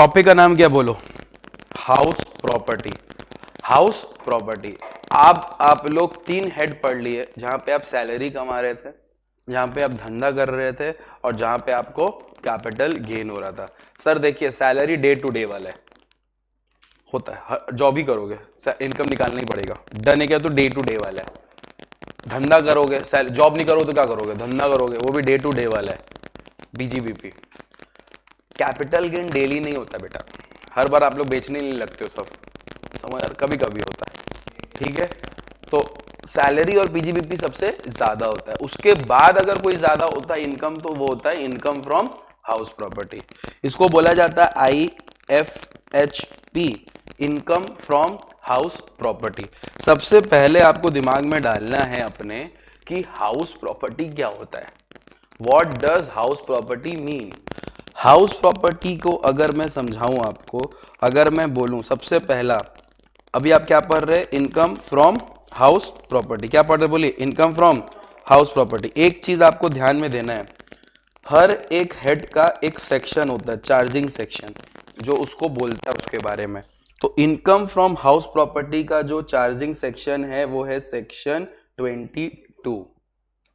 Topic का नाम क्या बोलो? House property. House property. आप लोग 3 हेड पढ़ लिए, जहां पे आप सैलरी कमा रहे थे, जहां पे आप धंधा कर रहे थे, और जहां पे आपको कैपिटल गेन हो रहा था। सर देखिए, सैलरी डे टू डे वाला है, होता है, जॉब ही करोगे इनकम निकालना ही पड़ेगा। डन है क्या? तो डे टू डे वाला है। धंधा करोगे, जॉब नहीं करोगे तो क्या करोगे? धंधा करोगे, वो भी डे टू डे वाला है, बीजीबीपी। कैपिटल गेन डेली नहीं होता बेटा, हर बार आप लोग बेचने नहीं लगते हो सब, समझ यार, कभी कभी होता है, ठीक है। तो सैलरी और पीजीबीपी सबसे ज्यादा होता है। उसके बाद अगर कोई ज्यादा होता है इनकम, तो वो होता है इनकम फ्रॉम हाउस प्रॉपर्टी। इसको बोला जाता है IFHP, income from house property. सबसे पहले आपको दिमाग में डालना है अपने कि हाउस प्रॉपर्टी क्या होता है। What does house property mean? House property को अगर मैं समझाऊं आपको, अगर मैं बोलूं, सबसे पहला, अभी आप क्या पढ़ रहे हैं? Income from house property. क्या पढ़ रहे? बोलिए, इनकम फ्रॉम हाउस प्रॉपर्टी। एक चीज आपको ध्यान में देना है, हर एक हेड का एक सेक्शन होता है, चार्जिंग सेक्शन, जो उसको बोलता है उसके बारे में। तो इनकम फ्रॉम हाउस प्रॉपर्टी का जो चार्जिंग सेक्शन है वो है सेक्शन 22।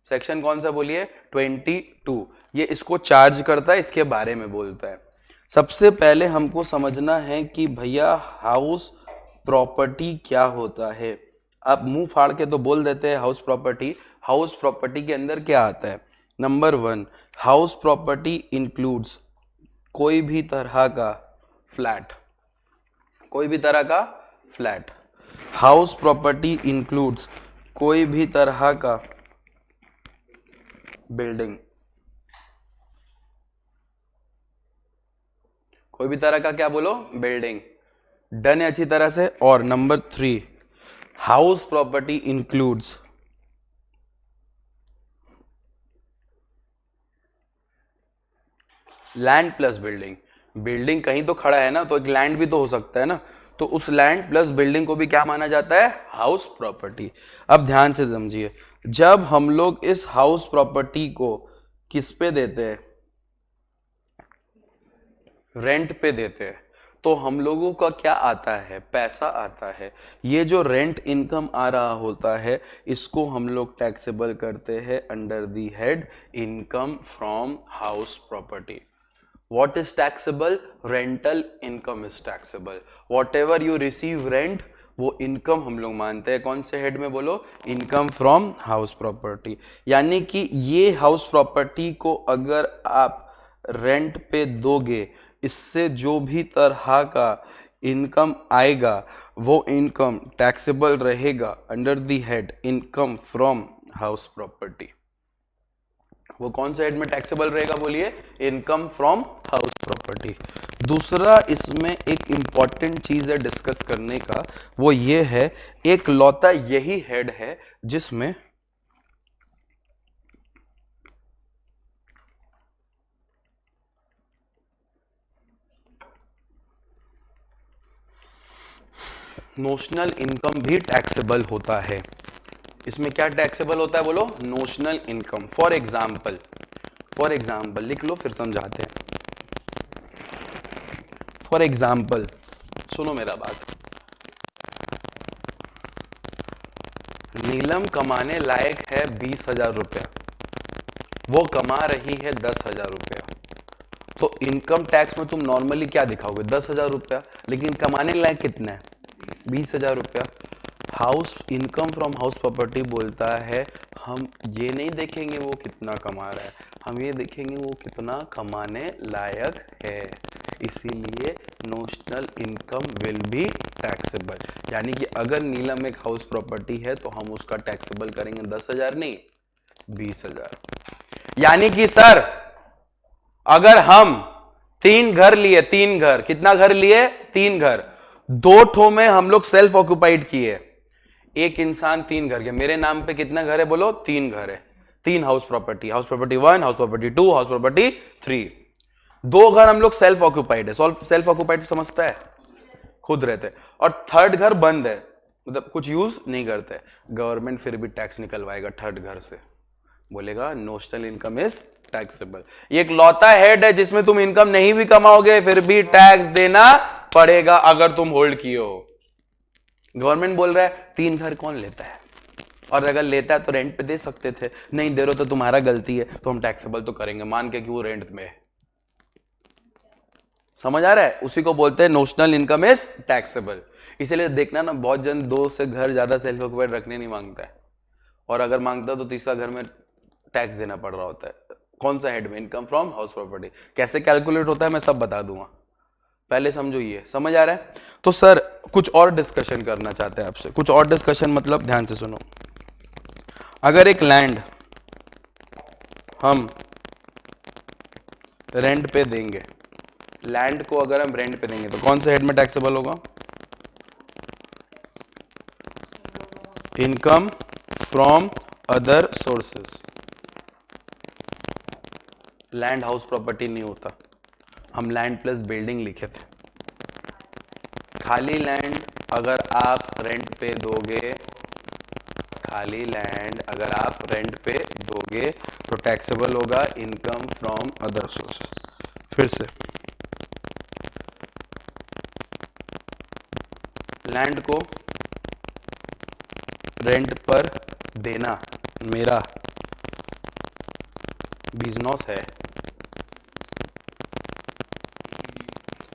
सेक्शन कौन सा बोलिए? 22। ये इसको चार्ज करता है, इसके बारे में बोलता है। सबसे पहले हमको समझना है कि भैया हाउस प्रॉपर्टी क्या होता है। आप मुंह फाड़ के तो बोल देते हैं हाउस प्रॉपर्टी। हाउस प्रॉपर्टी के अंदर क्या आता है? नंबर 1, हाउस प्रॉपर्टी इंक्लूड्स कोई भी तरह का फ्लैट, कोई भी तरह का फ्लैट। हाउस प्रॉपर्टी इंक्लूड्स कोई भी तरह का बिल्डिंग, कोई भी तरह का, क्या बोलो? बिल्डिंग। डन है अच्छी तरह से। और number 3, house property includes land plus building. Building कहीं तो खड़ा है ना, तो एक लैंड भी तो हो सकता है ना, तो उस लैंड प्लस बिल्डिंग को भी क्या माना जाता है? House property. अब ध्यान से समझिए, जब हम लोग इस हाउस प्रॉपर्टी को किस पे देते हैं? रेंट पे देते हैं, तो हम लोगों का क्या आता है? पैसा आता है। ये जो रेंट इनकम आ रहा होता है, इसको हम लोग टैक्सेबल करते हैं under the head income from house property. What is taxable? Rental income is taxable. Whatever you receive rent, वो इनकम हम लोग मानते हैं। कौन से हेड में बोलो? Income from house property. यानी कि ये हाउस प्रॉपर्टी को अगर आप रेंट पे दोगे, इससे जो भी तरह का इनकम आएगा वो इनकम टैक्सेबल रहेगा under the head income from house property. वो कौन से हेड में टैक्सेबल रहेगा? बोलिए, इनकम फ्रॉम हाउस प्रॉपर्टी। दूसरा इसमें एक इंपॉर्टेंट चीज है डिस्कस करने का, वो ये है, एक लौता यही हेड है जिसमें नोशनल इनकम भी टैक्सेबल होता है। इसमें क्या टैक्सेबल होता है? बोलो, नोशनल इनकम। फॉर एग्जाम्पल, लिख लो फिर समझाते हैं। फॉर एग्जाम्पल, सुनो मेरा बात, नीलम कमाने लायक है 20,000 रुपया, वो कमा रही है 10,000 रुपया। तो इनकम टैक्स में तुम नॉर्मली क्या दिखाओगे? 10,000 रुपया, लेकिन कमाने लायक कितना है? 20,000 रुपया। House income from house property बोलता है हम ये नहीं देखेंगे वो कितना कमा रहा है, हम ये देखेंगे वो कितना कमाने लायक है। इसीलिए notional income will be taxable. यानी कि अगर नीलम एक हाउस प्रॉपर्टी है तो हम उसका टैक्सेबल करेंगे 10,000 नहीं, 20,000। यानी कि सर अगर हम 3 घर लिए, 3 घर, कितना घर लिए? 3 घर, 2 ठो में हम लोग सेल्फ ऑक्युपाइड किए, एक इंसान 3 घर के। मेरे नाम पे कितना घर है? बोलो, 3 घर है, 3 house property, house property 1, house property 2, house property 3। 2 घर हम लोग सेल्फ ऑक्युपाइड है। सेल्फ ऑक्युपाइड समझता है? खुद रहते। और 3rd घर बंद है, मतलब कुछ यूज नहीं करते, गवर्नमेंट फिर भी टैक्स निकलवाएगा 3rd घर से। बोलेगा नोशनल इनकम इज टैक्सेबल। ये एक लौता हेड है जिसमें तुम इनकम नहीं भी कमाओगे फिर भी टैक्स देना पड़ेगा अगर तुम होल्ड किए हो। गवर्नमेंट बोल रहा है 3 घर कौन लेता है, और अगर लेता है तो रेंट पे दे सकते थे, नहीं दे रहे तो तुम्हारा गलती है, तो हम टैक्सेबल तो करेंगे मान के कि वो रेंट में है। समझ आ रहा है? उसी को बोलते हैं नोशनल इनकम इज टैक्सेबल। इसीलिए देखना ना, बहुत जन 2 से घर ज्यादा सेल्फ ऑक्युपाइड रखने नहीं मांगता है, और अगर मांगता है तो तीसरा घर में टैक्स देना पड़ रहा होता है। कौन सा हेड में? Income from house property. कैसे कैलकुलेट होता है मैं सब बता दूंगा, पहले समझो। ये समझ आ रहा है? तो सर कुछ और डिस्कशन करना चाहते हैं आपसे, कुछ और डिस्कशन मतलब ध्यान से सुनो। अगर एक लैंड हम रेंट पे देंगे, लैंड को अगर हम रेंट पे देंगे तो कौन से हेड में टैक्सेबल होगा? Income from other sources. Land house property नहीं होता, हम लैंड प्लस बिल्डिंग लिखे थे। खाली लैंड अगर आप रेंट पे दोगे, खाली लैंड अगर आप रेंट पे दोगे तो टैक्सेबल होगा इनकम फ्रॉम अदर सोर्सेस। फिर से, लैंड को रेंट पर देना मेरा बिजनेस है,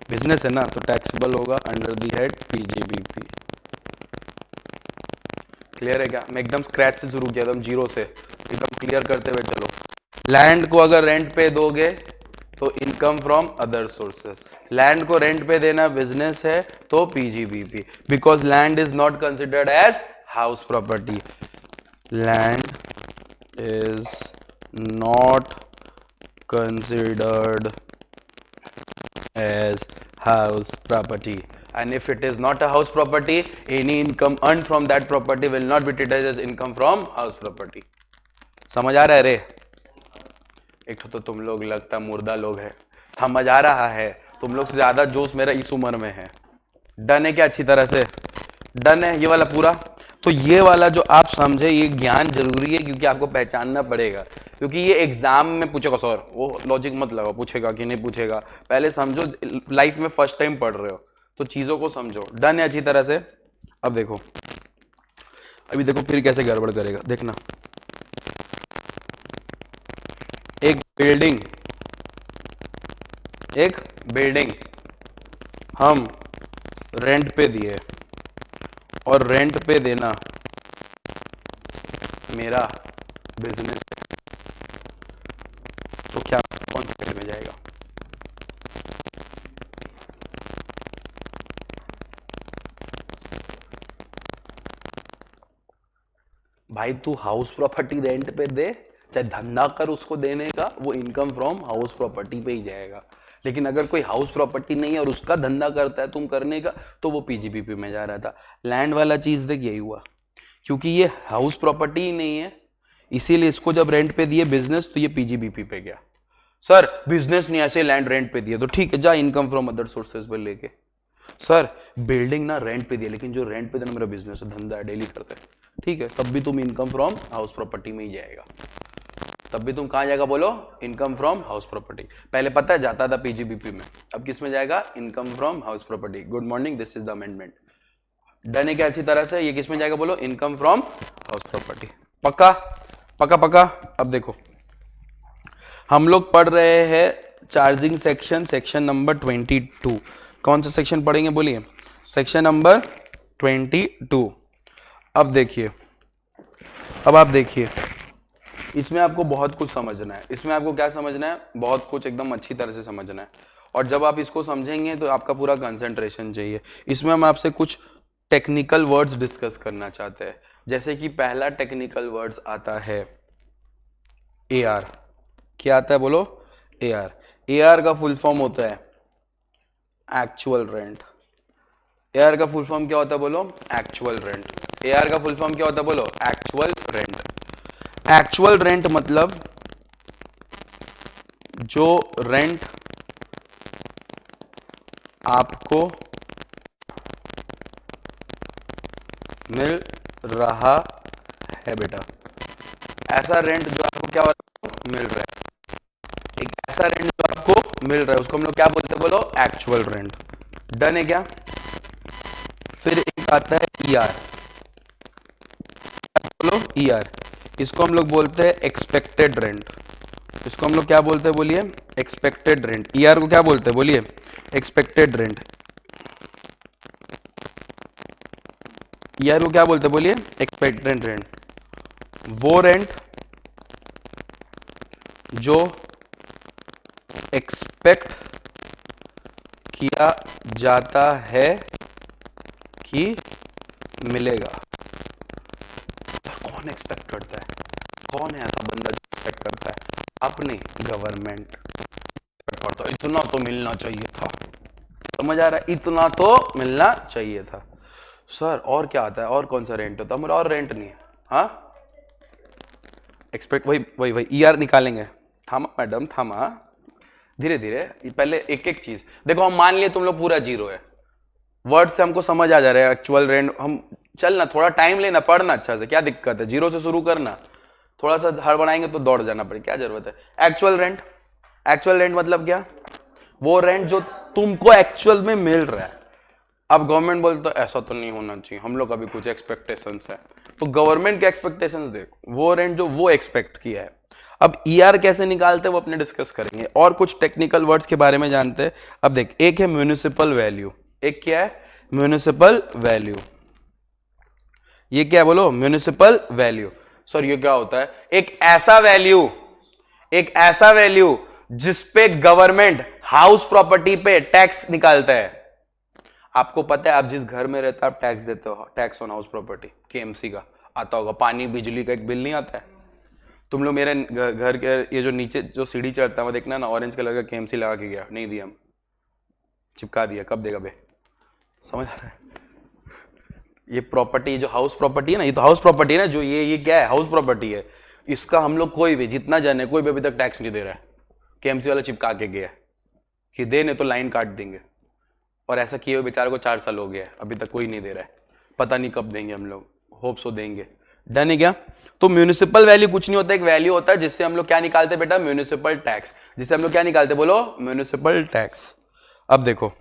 बिजनेस है ना, तो टैक्सेबल होगा under the head PGBP. Clear है क्या? मैं एकदम स्क्रैच से शुरू किया, एकदम जीरो से, एकदम क्लियर करते हुए चलो। लैंड को अगर रेंट पे दोगे तो income from other sources, land को रेंट पे देना बिजनेस है तो PGBP, because land is not considered as house property. Land is not considered as house property, and if it is not a house property, any income earned from that property will not be treated as income from house property. समझ आ रहा है रे? एक तो तुम लोग लगता मुर्दा लोग है, समझ आ रहा है? तुम लोग से ज्यादा जोश मेरा इस उम्र में है। डन है क्या? अच्छी तरह से डन है ये वाला पूरा? तो ये वाला जो आप समझे, ये ज्ञान जरूरी है क्योंकि आपको पहचानना पड़ेगा, क्योंकि ये एग्जाम में पूछेगा। सर वो लॉजिक मत लगाओ, पूछेगा कि नहीं पूछेगा, पहले समझो। लाइफ में फर्स्ट टाइम पढ़ रहे हो तो चीजों को समझो। डन है अच्छी तरह से? अब देखो, अभी देखो फिर कैसे गड़बड़ करेगा, देखना। एक बिल्डिंग हम रेंट पे दिए, और रेंट पे देना मेरा बिजनेस, तो क्या कौन से हेड में जाएगा? भाई तू हाउस प्रॉपर्टी रेंट पे दे, चाहे धंधा कर उसको देने का, वो इनकम फ्रॉम हाउस प्रॉपर्टी पे ही जाएगा। लेकिन अगर कोई हाउस प्रॉपर्टी नहीं है और उसका धंधा करता है तुम करने का, तो वो पीजीबीपी में जा रहा था। लैंड वाला चीज देख यही हुआ, क्योंकि ये हाउस प्रॉपर्टी ही नहीं है, इसीलिए इसको जब रेंट पे दिए बिजनेस तो ये पीजीबीपी पे गया। सर बिजनेस नहीं, ऐसे लैंड रेंट पे दिया तो ठीक है, जा इनकम फ्रॉम अदर सोर्सेज पे लेके। सर बिल्डिंग ना रेंट पे दिया, लेकिन जो रेंट पे देना मेरा बिजनेस है, धंधा है, डेली करते हैं, ठीक है, तब भी तुम इनकम फ्रॉम हाउस प्रॉपर्टी में ही जाएगा। तब भी तुम कहां जाएगा बोलो? Income from house property. पहले पता है जाता था पीजीबीपी में, अब किस में जाएगा? Income from house property. Good morning, this is the amendment. Done है क्या अच्छी तरह से? ये किस में जाएगा बोलो? Income from house property. पक्का पक्का पक्का? अब देखो, हम लोग पढ़ रहे हैं चार्जिंग सेक्शन, सेक्शन नंबर 22। कौन सा सेक्शन पढ़ेंगे बोलिए? Section number 22। अब देखिए, अब आप देखिए, इसमें आपको बहुत कुछ समझना है। इसमें आपको क्या समझना है? बहुत कुछ, एकदम अच्छी तरह से समझना है। और जब आप इसको समझेंगे तो आपका पूरा कंसंट्रेशन चाहिए। इसमें हम आपसे कुछ टेक्निकल वर्ड्स डिस्कस करना चाहते हैं। जैसे कि पहला टेक्निकल वर्ड्स आता है एआर। क्या आता है बोलो? एआर। एआर का फुल फॉर्म होता है एक्चुअल रेंट। एआर का फुल फॉर्म क्या होता है बोलो? Actual rent. एआर का फुल फॉर्म क्या होता है बोलो? Actual rent. एक्चुअल रेंट मतलब जो रेंट आपको मिल रहा है बेटा, ऐसा रेंट जो आपको क्या हो रहा है, मिल रहा है, एक ऐसा रेंट जो आपको मिल रहा है उसको हम लोग क्या बोलते हैं, बोलो एक्चुअल रेंट। डन है क्या? फिर एक आता है ईआर, बोलो ईआर, इसको हम लोग बोलते हैं एक्सपेक्टेड रेंट। इसको हम लोग क्या बोलते हैं, बोलिए एक्सपेक्टेड रेंट। ईआर को क्या बोलते हैं, बोलिए एक्सपेक्टेड रेंट। ईआर को क्या बोलते हैं, बोलिए एक्सपेक्टेड रेंट। वो रेंट जो एक्सपेक्ट किया जाता है कि मिलेगा। कौन एक्सपेक्ट करता है? कौन है ऐसा बंदा जो एक्सपेक्ट करता है? अपनी गवर्नमेंट करता है, इतना तो मिलना चाहिए था। समझ आ रहा है? इतना तो मिलना चाहिए था। सर और क्या आता है, और कौन सा रेंट होता है? मेरा और रेंट नहीं है। हाँ एक्सपेक्ट, वही वही वही ईआर निकालेंगे। थामा मैडम थामा, धीरे धीरे, पहले एक एक चीज देखो। हम मान लिए तुम लोग पूरा जीरो है, वर्ड से हमको समझ आ जा रहा है एक्चुअल रेंट। हम चलना, थोड़ा टाइम लेना, पढ़ना अच्छा से, क्या दिक्कत है, जीरो से शुरू करना। थोड़ा सा हड़बड़ाएंगे तो दौड़ जाना पड़े, क्या जरूरत है। एक्चुअल रेंट, एक्चुअल रेंट मतलब क्या? वो रेंट जो तुमको एक्चुअल में मिल रहा है। अब गवर्नमेंट बोलता है ऐसा तो नहीं होना चाहिए, हम लोग अभी कुछ एक्सपेक्टेशंस है, तो गवर्नमेंट के एक्सपेक्टेशंस देखो, वो रेंट जो वो एक्सपेक्ट किया है। अब ईआर कैसे निकालते हैं वो अपने डिस्कस करेंगे, और कुछ टेक्निकल वर्ड्स के बारे में जानते हैं। अब देख, एक है म्यूनिसिपल वैल्यू, एक क्या है, म्यूनिसिपल वैल्यू। ये क्या है, बोलो म्यूनिसिपल वैल्यू। सर ये क्या होता है? एक ऐसा वैल्यू, एक ऐसा वैल्यू जिसपे गवर्नमेंट हाउस प्रॉपर्टी पे टैक्स निकालता है। आपको पता है आप जिस घर में रहते हो आप टैक्स देते हो, tax on house property, KMC का आता होगा। पानी बिजली का एक बिल नहीं आता है? तुम लोग मेरे घर के ये जो नीचे जो सीढ़ी चढ़ता है वो देखना ना, ऑरेंज कलर का केएमसी लगा के गया, नहीं दिया हम, चिपका दिया, कब देगा बे? समझ आ रहा है? ये प्रॉपर्टी जो हाउस प्रॉपर्टी है ना, ये तो हाउस प्रॉपर्टी है ना, जो ये क्या है, हाउस प्रॉपर्टी है। इसका हम लोग कोई भी जितना जाने, कोई भी अभी तक टैक्स नहीं दे रहा है। केएमसी वाला चिपका के गया कि देने तो लाइन काट देंगे, और ऐसा किए हुए बेचारे को 4 साल हो गया है, अभी तक कोई नहीं दे रहा है। पता नहीं कब देंगे, हम लोग होप सो देंगे। डन है क्या? तो म्यूनिसिपल वैल्यू कुछ नहीं होता, एक वैल्यू होता है जिससे हम लोग क्या निकालते बेटा, म्यूनिसिपल टैक्स। जिससे हम लोग क्या निकालते, बोलो म्यूनिसिपल टैक्स। अब देखो,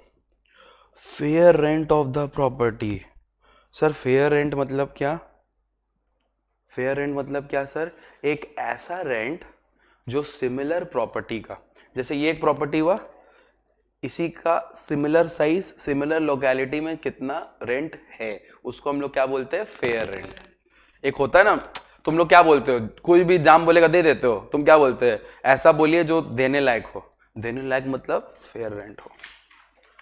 fair rent of the property. Sir fair rent मतलब क्या? फेयर रेंट मतलब क्या सर? एक ऐसा रेंट जो सिमिलर प्रॉपर्टी का, जैसे ये एक प्रॉपर्टी हुआ, इसी का सिमिलर साइज सिमिलर लोकेलिटी में कितना रेंट है, उसको हम लोग क्या बोलते हैं, फेयर रेंट। एक होता है ना, तुम लोग क्या बोलते हो, कोई भी दाम बोलेगा दे देते हो, तुम क्या बोलते हैं, ऐसा बोलिए जो देने लायक हो। देने लायक मतलब फेयर रेंट हो।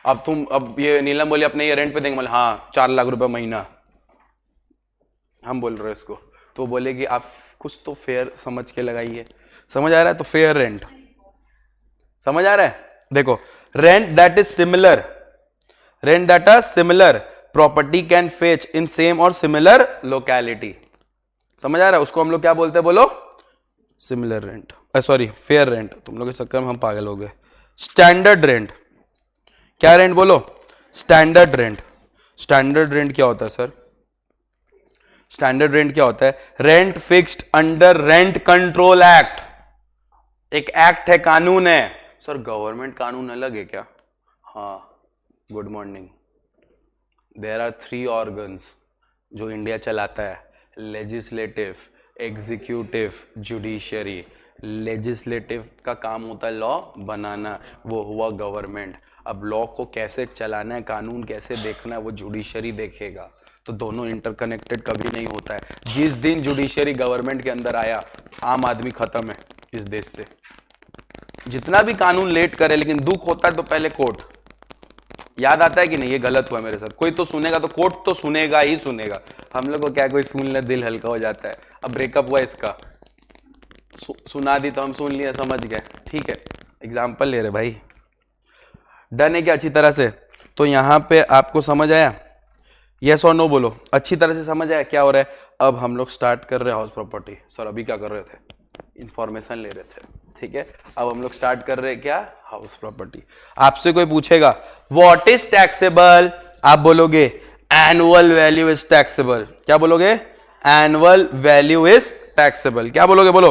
अब ये नीलम बोले अपने ये रेंट पे देंगे, मतलब हाँ 4 लाख रुपए महीना हम बोल रहे हैं इसको, तो बोलेगी आप कुछ तो फेयर समझ के लगाइए। समझ आ रहा है? तो फेयर रेंट, समझ आ रहा है? देखो, rent that is similar, rent that are similar property can fetch in same और सिमिलर लोकेलिटी। समझ आ रहा है? उसको हम लोग क्या बोलते हैं, बोलो similar rent, sorry fair rent. तुम लोग के चक्कर में हम पागल हो गए। स्टैंडर्ड रेंट, क्या रेंट बोलो, स्टैंडर्ड रेंट। स्टैंडर्ड रेंट क्या होता है सर? स्टैंडर्ड रेंट क्या होता है? Rent fixed under rent control act. एक एक्ट है, कानून है। सर गवर्नमेंट कानून अलग है क्या? हाँ, good morning. There are 3 organs जो इंडिया चलाता है, लेजिस्लेटिव, एग्जीक्यूटिव, जुडिशरी। लेजिस्लेटिव का काम होता है लॉ बनाना, वो हुआ गवर्नमेंट। अब लॉ को कैसे चलाना है, कानून कैसे देखना है, वो जुडिशरी देखेगा। तो दोनों इंटरकनेक्टेड कभी नहीं होता है। जिस दिन जुडिशरी गवर्नमेंट के अंदर आया, आम आदमी खत्म है इस देश से। जितना भी कानून लेट करे, लेकिन दुख होता है तो पहले कोर्ट। याद आता है कि नहीं, ये गलत हुआ मेरे साथ, कोई तो सुनेगा तो कोर्ट तो सुनेगा ही सुनेगा। हम लोग को क्या, कोई सुन ले दिल हल्का हो जाता है। अब ब्रेकअप हुआ इसका, सुना दी तो हम सुन लिए, समझ गए, ठीक है, एग्जाम्पल ले रहे भाई। डन है क्या अच्छी तरह से? तो यहां पे आपको समझ आया? यस और नो बोलो, अच्छी तरह से समझ आया क्या हो रहा है? अब हम लोग स्टार्ट कर रहे हैं हाउस प्रॉपर्टी। सर अभी क्या कर रहे थे, इंफॉर्मेशन ले रहे थे, ठीक है। अब हम लोग स्टार्ट कर रहे हैं क्या, हाउस प्रॉपर्टी। आपसे कोई पूछेगा व्हाट इज टैक्सेबल, आप बोलोगे एनुअल वैल्यू इज टैक्सेबल। क्या बोलोगे? Annual value is taxable. क्या बोलोगे? बोलो,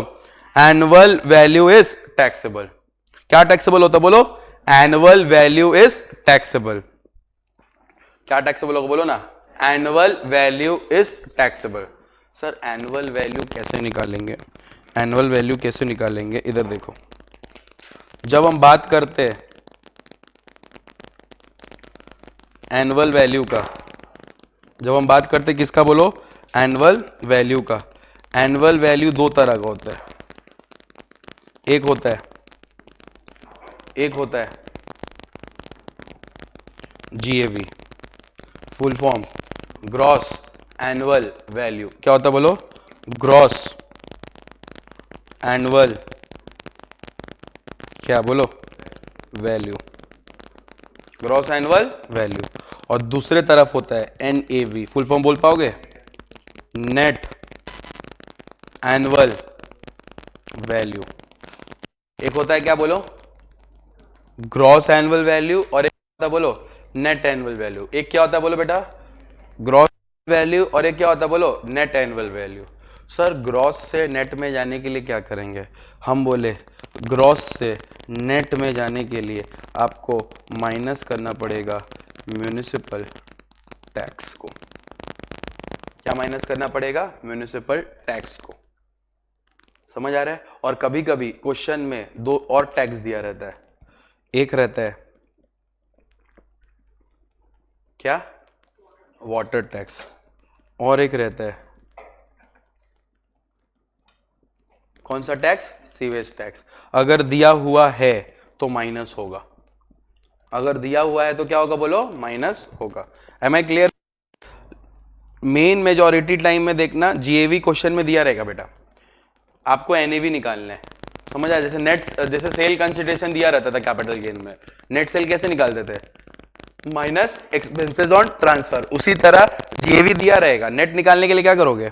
एनुअल वैल्यू इज टैक्सेबल। क्या टैक्सेबल होता है? बोलो, एनुअल वैल्यू इज टैक्सेबल। क्या टैक्सेबल होगा? बोलो ना, annual value is taxable. Sir annual value कैसे निकालेंगे? एनुअल वैल्यू कैसे निकालेंगे? इधर देखो, जब हम बात करते हैं एनुअल वैल्यू का, जब हम बात करते किसका? बोलो, एनुअल वैल्यू का। एनुअल वैल्यू दो तरह का होता है। एक होता है GAV, full form gross annual value. क्या होता है? बोलो, ग्रॉस एनुअल, क्या बोलो, वैल्यू, ग्रॉस एनुअल वैल्यू। और दूसरे तरफ होता है एनएवी, फुल फॉर्म बोल पाओगे? Net annual value. एक होता है क्या? बोलो, ग्रॉस एनुअल वैल्यू, और एक होता है बोलो नेट एनुअल वैल्यू। एक क्या होता है? बोलो बेटा, ग्रॉस वैल्यू, और एक क्या होता है? बोलो net annual value. Sir gross से नेट में जाने के लिए क्या करेंगे? हम बोले ग्रॉस से नेट में जाने के लिए आपको माइनस करना पड़ेगा म्युनिसिपल टैक्स को। क्या माइनस करना पड़ेगा? म्युनिसिपल टैक्स को। समझ आ रहा है? और कभी कभी क्वेश्चन में दो और टैक्स दिया रहता है। एक रहता है क्या? वाटर टैक्स, और एक रहता है कौन सा टैक्स? Sewage tax. अगर दिया हुआ है तो माइनस होगा, अगर दिया हुआ है तो क्या होगा? बोलो, माइनस होगा। Am I clear? Main majority time में देखना जीएवी क्वेश्चन में दिया रहेगा बेटा, आपको एनएवी निकालना है। समझ आया? जैसे नेट, जैसे सेल कंसिडरेशन दिया रहता था कैपिटल गेन में, नेट सेल कैसे निकालते थे? Minus expenses on transfer. उसी तरह जीएवी दिया रहेगा, नेट निकालने के लिए क्या करोगे?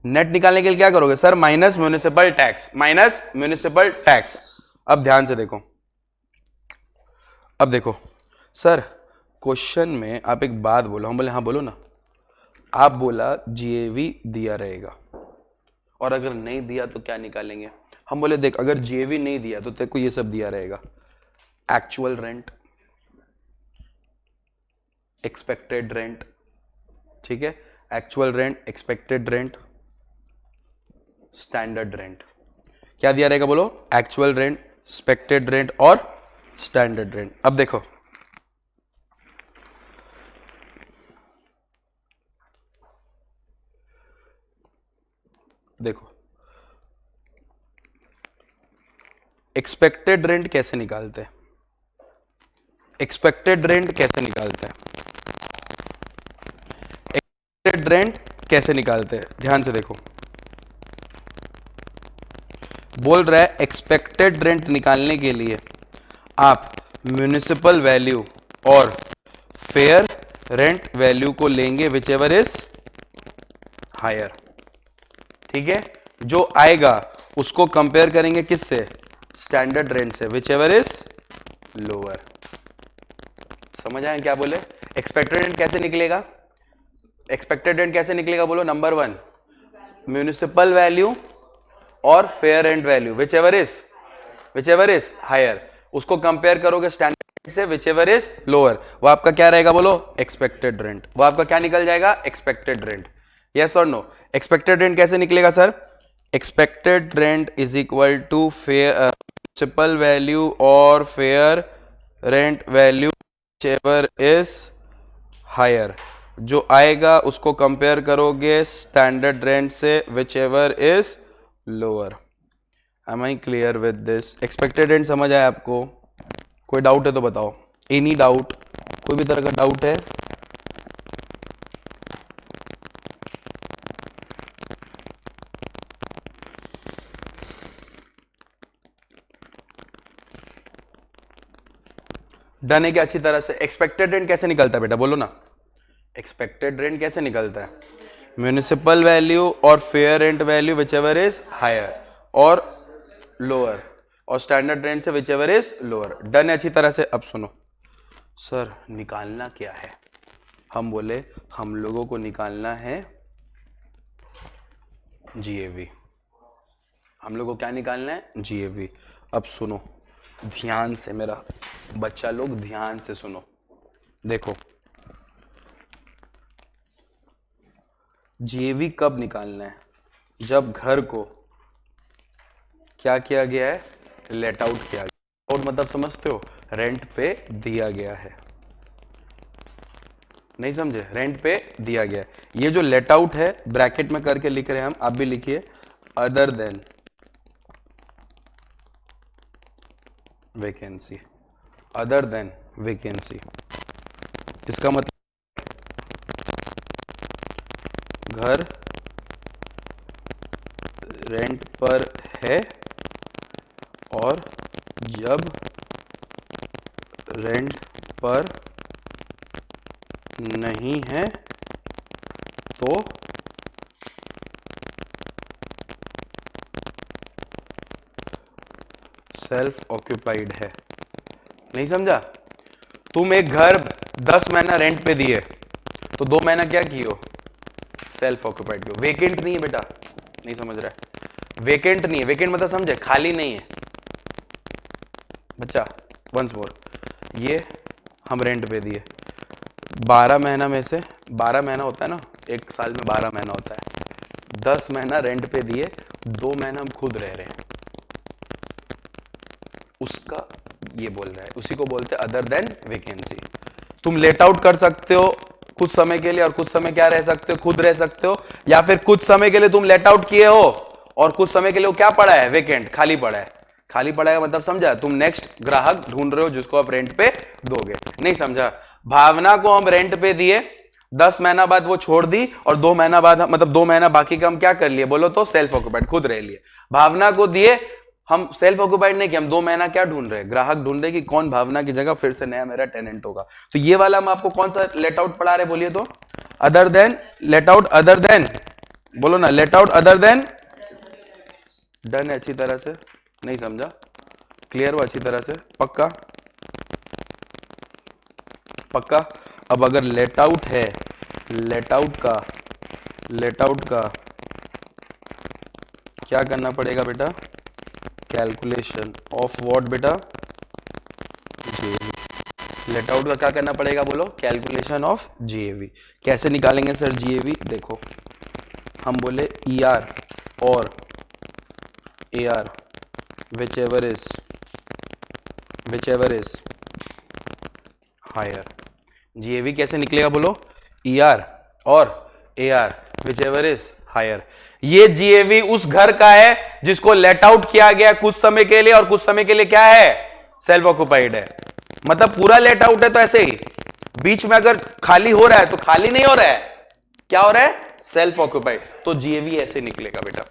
नेट निकालने के लिए क्या करोगे? Sir minus municipal tax, minus municipal tax. अब ध्यान से देखो, अब देखो सर क्वेश्चन में आप एक बात बोलो, हम बोले हाँ बोलो ना, आप बोला जीएवी दिया रहेगा, और अगर नहीं दिया तो क्या निकालेंगे? हम बोले देख, अगर जीएवी नहीं दिया तो तेरे को ये सब दिया रहेगा, एक्चुअल रेंट, एक्सपेक्टेड रेंट, ठीक है, actual rent, expected rent, standard rent. क्या दिया रहेगा? बोलो, एक्चुअल रेंट, एक्सपेक्टेड रेंट और स्टैंडर्ड रेंट। अब देखो, देखो एक्सपेक्टेड रेंट कैसे निकालते हैं? एक्सपेक्टेड रेंट कैसे निकालते हैं? एक्सपेक्टेड रेंट कैसे निकालते हैं? ध्यान से देखो, बोल रहा है एक्सपेक्टेड रेंट निकालने के लिए आप म्युनिसिपल वैल्यू और फेयर रेंट वैल्यू को लेंगे विच एवर इज हायर। ठीक है, जो आएगा उसको कंपेयर करेंगे किससे? स्टैंडर्ड रेंट से, विच एवर इज लोअर। समझ आए क्या बोले? एक्सपेक्टेड रेंट कैसे निकलेगा? एक्सपेक्टेड रेंट कैसे निकलेगा? बोलो, नंबर वन, म्युनिसिपल वैल्यू और fair rent value whichever is higher, उसको कंपेयर करोगे स्टैंडर्ड से विच एवर इज लोअर, वो आपका क्या रहेगा? बोलो, एक्सपेक्टेड रेंट। वो आपका क्या निकल जाएगा? Expected rent. यस और नो? एक्सपेक्टेड रेंट कैसे निकलेगा sir? Expected rent is equal to fair municipal value और fair rent value whichever is higher, जो आएगा उसको कंपेयर करोगे स्टैंडर्ड रेंट से whichever is lower. Am I clear with this? Expected rent समझ आया आपको? कोई डाउट है तो बताओ, एनी डाउट, कोई भी तरह का डाउट है? डन है क्या अच्छी तरह से? एक्सपेक्टेड रेंट कैसे निकलता है बेटा? बोलो ना, एक्सपेक्टेड रेंट कैसे निकलता है? म्युनिसिपल वैल्यू और fair rent value whichever is higher और लोअर, और स्टैंडर्ड रेंट से whichever is lower. Done है अच्छी तरह से? अब सुनो सर, निकालना क्या है? हम बोले हम लोगों को निकालना है जीएवी। हम लोग को क्या निकालना है? जीएवी। अब सुनो ध्यान से, मेरा बच्चा लोग ध्यान से सुनो। देखो जीएवी कब निकालना है? जब घर को क्या किया गया है? लेट आउट किया गया। और मतलब समझते हो? रेंट पे दिया गया है। नहीं समझे? रेंट पे दिया गया है। ये जो लेट आउट है ब्रैकेट में करके लिख रहे हैं हम, आप भी लिखिए other than vacancy. Other than vacancy, इसका मतलब घर रेंट पर है और जब रेंट पर नहीं है तो सेल्फ ऑक्यूपाइड है। नहीं समझा? तुम एक घर 10 महीना रेंट पे दिए तो 2 महीना क्या किए? सेल्फ ऑक्यूपाइड किए। वेकेंट नहीं है बेटा, नहीं समझ रहा है? वेकेंट नहीं है। वेकेंट मतलब समझे? खाली नहीं है बच्चा। वंस मोर, ये हम रेंट पे दिए 12 महीना में से, 12 महीना होता है ना, एक साल में 12 महीना होता है, 10 महीना रेंट पे दिए, 2 महीना हम खुद रह रहे हैं, उसका ये बोल रहा है, उसी को बोलते हैं अदर देन वैकेंसी। तुम लेट आउट कर सकते हो कुछ समय के लिए और कुछ समय क्या रह सकते हो? खुद रह सकते हो। या फिर कुछ समय के लिए तुम लेट आउट किए हो और कुछ समय के लिए वो क्या पड़ा है? वेकेंट, खाली पड़ा है। खाली पड़ा है मतलब समझा? तुम नेक्स्ट ग्राहक ढूंढ रहे हो जिसको आप रेंट पे दोगे। नहीं समझा? भावना को हम रेंट पे दिए, 10 महीना बाद वो छोड़ दी और 2 महीना बाद मतलब 2 महीना बाकी का हम क्या कर लिए? बोलो तो सेल्फ ऑक्यूपाइड, खुद रह लिए। भावना को दिए हम, सेल्फ ऑक्यूपाइड नहीं कि हम 2 महीना क्या ढूंढ रहे हैं? ग्राहक ढूंढ रहे कि कौन भावना की जगह फिर से नया मेरा टेनेंट होगा। तो ये वाला हम आपको कौन सा लेट आउट पढ़ा रहे? बोलिए तो। Other than, let out other than, बोलो ना, let out other than. Done है अच्छी तरह से? नहीं समझा? क्लियर हो अच्छी तरह से? पक्का? पक्का? अब अगर लेट आउट है, लेट आउट का क्या करना पड़ेगा बेटा? कैलकुलेशन ऑफ व्हाट बेटा? जीएवी। लेट आउट का क्या करना पड़ेगा? बोलो, कैलकुलेशन ऑफ जीएवी। कैसे निकालेंगे सर जीएवी? देखो हम बोले ईआर और AR whichever is higher. GAV कैसे निकलेगा? बोलो, ईआर और एआर whichever is हायर। ये जीएवी उस घर का है जिसको लेट आउट किया गया कुछ समय के लिए और कुछ समय के लिए क्या है? सेल्फ ऑक्यूपाइड है। मतलब पूरा लेट आउट है तो ऐसे ही, बीच में अगर खाली हो रहा है तो खाली नहीं हो रहा है, क्या हो रहा है? Self occupied. तो जीएवी ऐसे निकलेगा बेटा।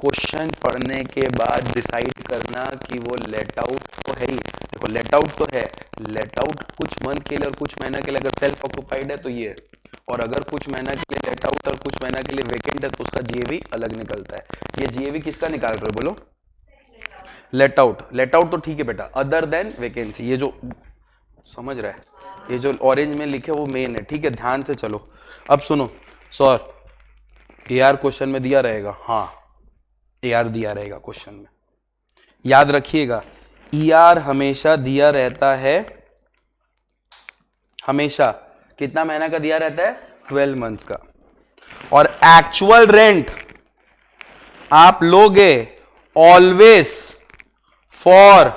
क्वेश्चन पढ़ने के बाद डिसाइड करना कि वो लेट आउट तो है ही। देखो लेट आउट तो है, लेट आउट कुछ मंथ के लिए और कुछ महीना के लिए अगर सेल्फ ऑक्यूपाइड है तो ये, और अगर कुछ महीना के लिए लेट आउट और कुछ महीना के लिए वेकेंट है तो उसका जीएवी अलग निकलता है। ये जीएवी किसका निकाल रहे हो? बोलो, लेट आउट। लेट आउट तो ठीक है बेटा, अदर देन वैकेंसी, ये जो समझ रहा है, ये जो ऑरेंज में लिखे वो मेन है। ठीक है, ध्यान से चलो। अब सुनो सर, एआर क्वेश्चन में दिया रहेगा, हाँ एआर दिया रहेगा क्वेश्चन में, याद रखिएगा। ईआर हमेशा दिया रहता है, हमेशा कितना महीना का दिया रहता है? 12 मंथ्स का। और एक्चुअल रेंट आप लोगे always for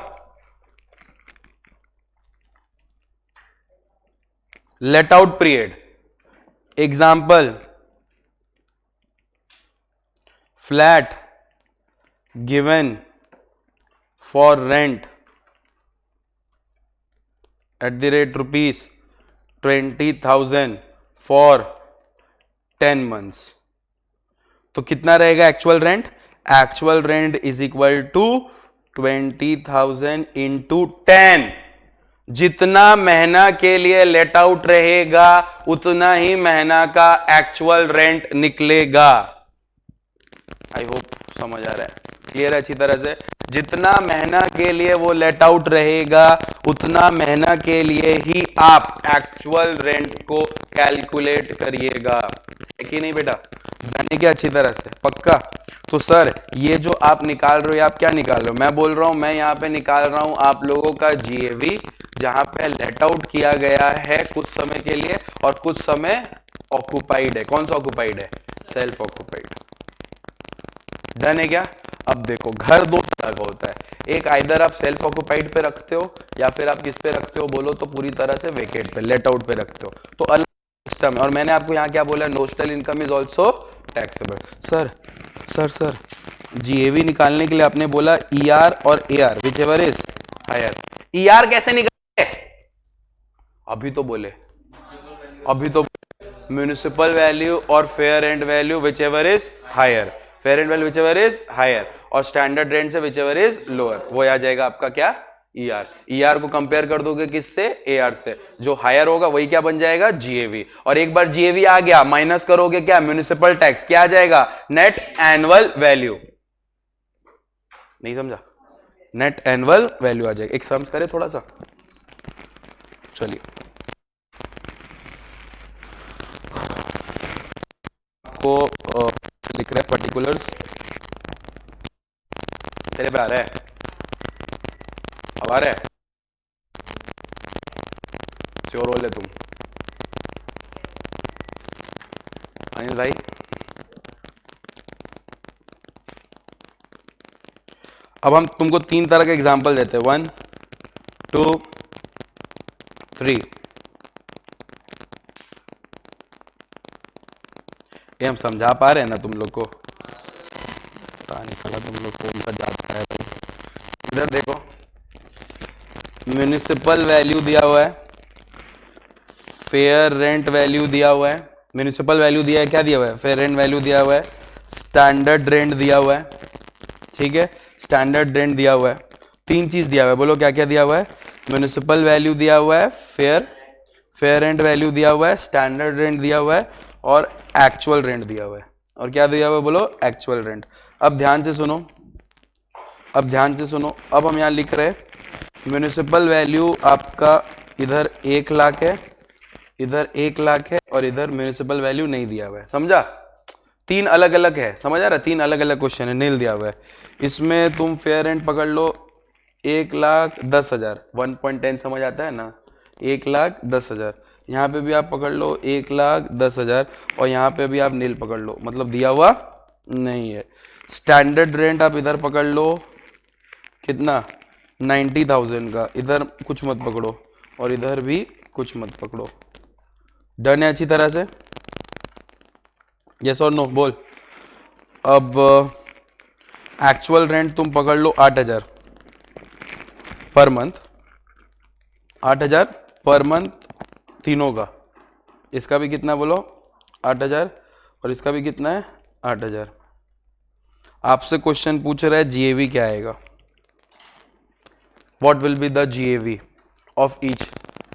let out period. Example, flat given for rent at the rate rupees 20,000 for 10 months। तो कितना रहेगा actual rent? Actual rent is equal to 20,000 into 10। जितना महीना के लिए लेट आउट रहेगा उतना ही महीना का एक्चुअल रेंट निकलेगा। आई होप समझ आ रहा है, क्लियर है अच्छी तरह से? जितना महीना के लिए वो लेट आउट रहेगा उतना महीना के लिए ही आप एक्चुअल रेंट को कैलकुलेट करिएगा, है कि नहीं बेटा? है क्या अच्छी तरह से? पक्का? तो सर ये जो आप निकाल रहे हो, आप क्या निकाल रहे हो? मैं बोल रहा हूं, मैं यहाँ पे निकाल रहा हूं आप लोगों का जीएवी, जहां पे लेट आउट किया गया है कुछ समय के लिए और कुछ समय ऑक्युपाइड है। कौन सा ऑक्युपाइड है? Self occupied. डन है क्या? अब देखो घर दो तरह का होता है, एक आइदर आप सेल्फ ऑक्युपाइड पे रखते हो या फिर आप किस पे रखते हो बोलो तो पूरी तरह से वेकेट पे, लेट आउट पे रखते हो, तो अलग सिस्टम है। और मैंने आपको यहाँ क्या बोला? Notional income is also taxable. Sir sir sir GAV निकालने के लिए आपने बोला ईआर और AR whichever is higher. ER कैसे निकाले? अभी तो बोले, अभी तो म्यूनिसिपल वैल्यू और fair rent value whichever is higher, fair rent value whichever is higher और स्टैंडर्ड रेंट से विच एवर इज लोअर, वो आ जाएगा आपका क्या? ईआर। ईआर को कंपेयर कर दोगे किससे? एआर से। जो हायर होगा वही क्या बन जाएगा? जीएवी। और एक बार जीएवी आ गया माइनस करोगे क्या? Municipal tax. क्या आ जाएगा? Net annual value. नहीं समझा? नेट एनुअल वैल्यू आ जाएगा। एक सम्स करे थोड़ा सा, चलिए को लिख रहे हैं पर्टिकुलर्स। तेरे पे आ रहा है? अब आ रहा है? श्योर हो ले तुम अनिल भाई? अब हम तुमको तीन तरह के एग्जांपल देते हैं, 1 2 3। ये हम समझा पा रहे हैं ना तुम लोग को? पता नहीं साला तुम लोग कौन सा जाता है। इधर देखो, म्यूनिसिपल वैल्यू दिया हुआ है, फेयर रेंट वैल्यू दिया हुआ है, म्यूनिसिपल वैल्यू दिया है, क्या दिया हुआ है? फेयर रेंट वैल्यू दिया हुआ है, स्टैंडर्ड रेंट दिया हुआ है, ठीक है, स्टैंडर्ड रेंट दिया हुआ है, तीन चीज दिया हुआ है। बोलो क्या क्या दिया हुआ है? म्यूनिसिपल वैल्यू दिया हुआ है, फेयर रेंट वैल्यू दिया हुआ है, स्टैंडर्ड रेंट दिया हुआ है और एक्चुअल रेंट दिया हुआ है। और क्या दिया हुआ है? बोलो एक्चुअल रेंट। अब ध्यान से सुनो, अब ध्यान से सुनो, अब हम यहां लिख रहे हैं म्यूनिसिपल वैल्यू आपका इधर 1 लाख है, इधर 1 लाख है और इधर म्यूनिसिपल वैल्यू नहीं दिया हुआ है। समझा? तीन अलग अलग है, समझ आ रहा है? तीन अलग अलग क्वेश्चन है, नील दिया हुआ है। इसमें तुम फेयर रेंट पकड़ लो 1,10,000, 1.10 समझ आता है ना? 1,10,000। यहाँ पे भी आप पकड़ लो 1,10,000 और यहाँ पे भी आप नील पकड़ लो, मतलब दिया हुआ नहीं है। स्टैंडर्ड रेंट आप इधर पकड़ लो कितना? 90,000 का, इधर कुछ मत पकड़ो और इधर भी कुछ मत पकड़ो। डन है अच्छी तरह से? यस और नो बोल। अब एक्चुअल रेंट तुम पकड़ लो 8,000 पर मंथ, 8,000 पर मंथ तीनों का। इसका भी कितना बोलो? 8,000 और इसका भी कितना है? 8,000। आपसे क्वेश्चन पूछ रहा है जीएवी क्या आएगा? What will be the GAV of each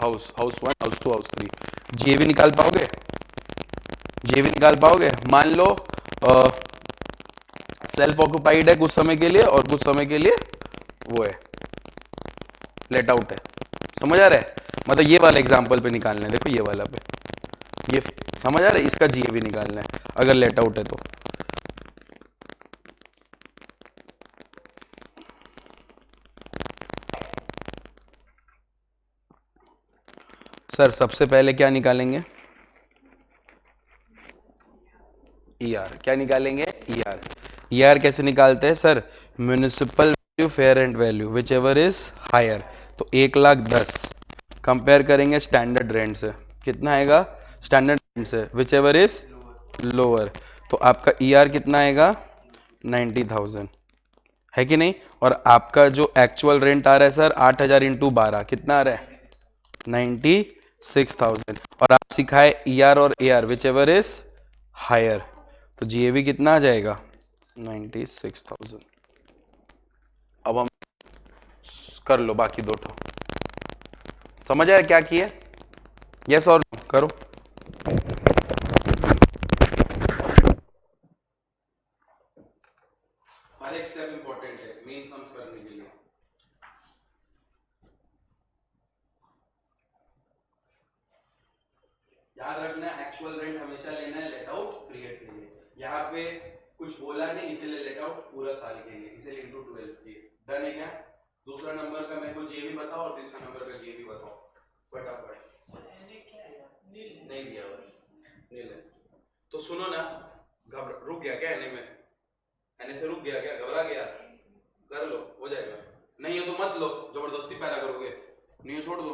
house, house 1, house 2, house 3? GAV निकाल पाओगे? जीएवी निकाल पाओगे? मान लो सेल्फ ऑक्युपाइड है कुछ समय के लिए और कुछ समय के लिए वो है लेट आउट है। समझ आ रहा है? मतलब ये वाला एग्जांपल पे निकालना है, देखो ये वाला पे, ये समझ आ रहा है? इसका जीएवी निकालना है अगर लेट आउट है तो। सर सबसे पहले क्या निकालेंगे? ईआर। क्या निकालेंगे? ईआर। ईआर कैसे निकालते हैं sir? Municipal value, fair rent value whichever is higher. तो 1,10,000 कंपेयर करेंगे स्टैंडर्ड रेंट से, कितना आएगा? स्टैंडर्ड रेंट से विच एवर इज लोअर, तो आपका ईआर कितना आएगा? 90,000 है कि नहीं? और आपका जो एक्चुअल रेंट आ रहा है सर 8,000 इंटू 12 कितना आ रहा है? 96,000। और आप सिखाए ईआर और AR whichever is higher, तो जीएवी कितना आ जाएगा? 96,000। अब हम कर लो बाकी दो ठो। समझ आया क्या किए? यस और नो करो। हर एक स्टेप इंपॉर्टेंट है मेन सम्स करने के लिए। याद रखना एक्चुअल रेंट हमेशा लेना है लेट आउट पीरियड के लिए। यहाँ पे कुछ बोला नहीं इसलिए लेट आउट पूरा साल के लिए, इसलिए इंटू 12 किए। डन है क्या? दूसरा नंबर का मेरे को जे भी बताओ और तीसरा नंबर का जे भी बताओ फटाफट। नहीं दिया नील है तो सुनो ना, रुक गया क्या एने में? एने से रुक गया क्या? घबरा गया? कर लो, हो जाएगा। नहीं है तो मत लो, जबरदस्ती पैदा करोगे। नहीं है छोड़ दो,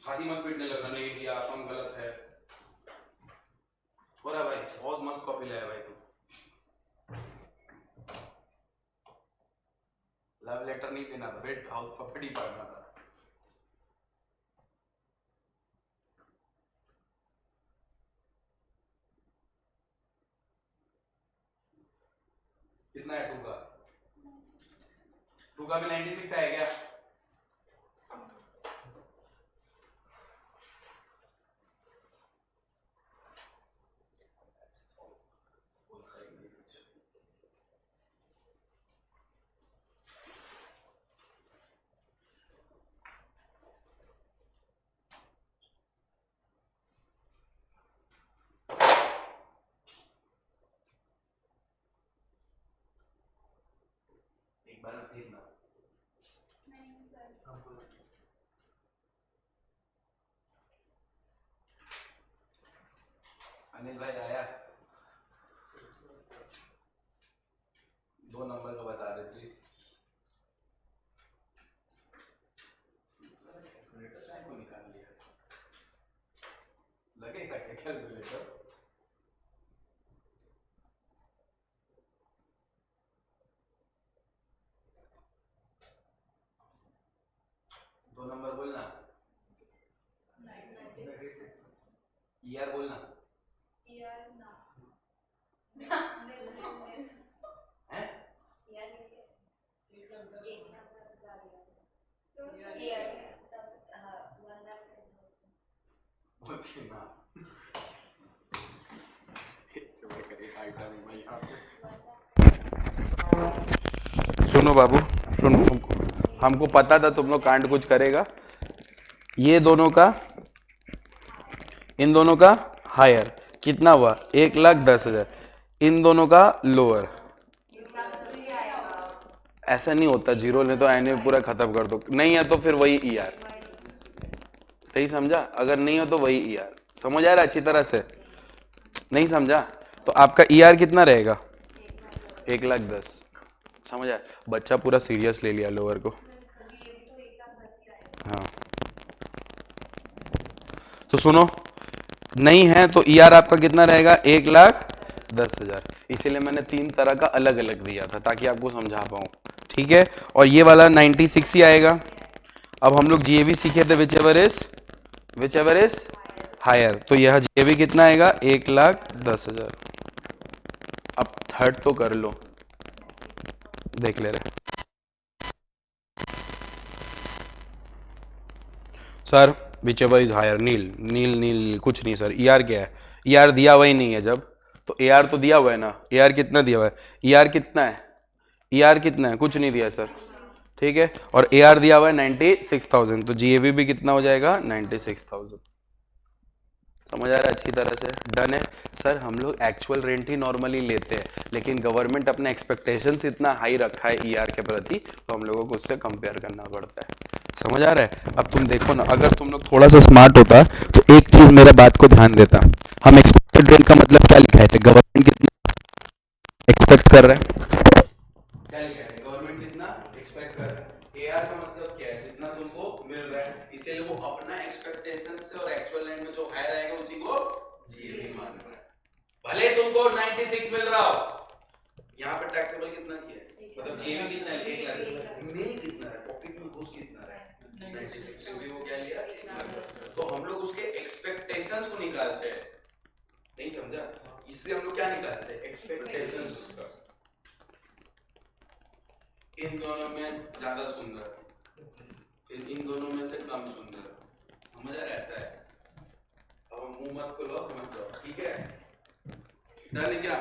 हाथी मत पीटने लगना, नहीं दिया आसान गलत है। हो रहा भाई, बहुत मस्त कॉपी लाया भाई तू। लव लेटर नहीं देना था बेट, हाउस प्रॉपर्टी पढ़ना था। कितना है टू का भी 96 आया क्या? एक बार फिर ना। नहीं सर। अनिल भाई आया, 2 नंबर का बता रहे प्लीज। को निकाल लिया, लगेगा क्या कैलकुलेटर? दो नंबर बोलना, ईआर बोलना। ईआर ना हैं? सुनो बाबू, सुनो, हमको पता था तुम लोग कांड कुछ करेगा। ये दोनों का, इन दोनों का हायर कितना हुआ? 1,10,000। इन दोनों का लोअर, ऐसा नहीं होता, जीरो ने तो एने पूरा खत्म कर दो। नहीं है तो फिर वही ईआर। नहीं समझा? अगर नहीं हो तो वही ईआर। समझ आ रहा है अच्छी तरह से? नहीं समझा तो आपका ईआर कितना रहेगा? 1,10,000। समझ आया? बच्चा पूरा सीरियस ले लिया लोअर को। हाँ तो सुनो, नहीं है तो ईआर आपका कितना रहेगा? 1,10,000। इसीलिए मैंने 3 तरह का अलग अलग दिया था ताकि आपको समझा पाऊँ। ठीक है, और ये वाला 96 ही आएगा। अब हम लोग जीएवी सीखे थे, विच एवर इज हायर, तो यह जीएवी कितना आएगा? 1,10,000। अब थर्ड तो कर लो, देख ले रहे sir. Whichever is higher, nil nil nil कुछ नहीं सर। ईआर क्या है? ईआर दिया हुआ ही नहीं है जब, तो एआर तो दिया हुआ है ना। एआर कितना दिया हुआ है? ईआर कितना है? ईआर कितना है? कुछ नहीं दिया सर। ठीक है, और एआर दिया हुआ है 96,000, तो जीएवी भी कितना हो जाएगा? 96,000। समझ आ रहा है अच्छी तरह से? डन है सर। हम लोग एक्चुअल रेंट ही नॉर्मली लेते हैं, लेकिन गवर्नमेंट अपने एक्सपेक्टेशंस इतना हाई रखा है ईआर के प्रति, तो हम लोगों को उससे कंपेयर करना पड़ता है। समझ आ रहा है? अब तुम देखो ना, अगर तुम लोग थोड़ा सा स्मार्ट होता तो एक चीज मेरा बात को ध्यान देता। हम एक्सपेक्टेड रेंट का मतलब क्या लिखा है? गवर्नमेंट कितना एक्सपेक्ट कर रहा है? क्या लिखा है? गवर्नमेंट कितना एक्सपेक्ट कर रहा है। एआर का मतलब क्या है? जितना तुमको मिल रहा है। इसीलिए वो अपना एक्सपेक्टेशन से और एक्चुअल रेंट में जो हायर आएगा उसी को जीएवी मान रहा है। भले तुमको 96 मिल रहा हो, यहाँ पे टैक्सेबल कितना किया है? मतलब जीएवी कितना है? 1,00,000। मेल कितना है? पॉकेट में घुस कितना है? 96। क्योंकि वो क्या लिया? तो हम लोग उसके एक्सपेक्टेशंस को निकालते हैं। नहीं समझा? इससे हम लोग क्या निकालते हैं? एक्सपेक्टेशंस उसका। इन दोनों में ज्यादा सुंदर, फिर इन दोनों में से कम सुंदर। समझ आ रहा है? ऐसा है। अब मुंह मत खोलो, समझ जाओ। ठीक है, डन है क्या?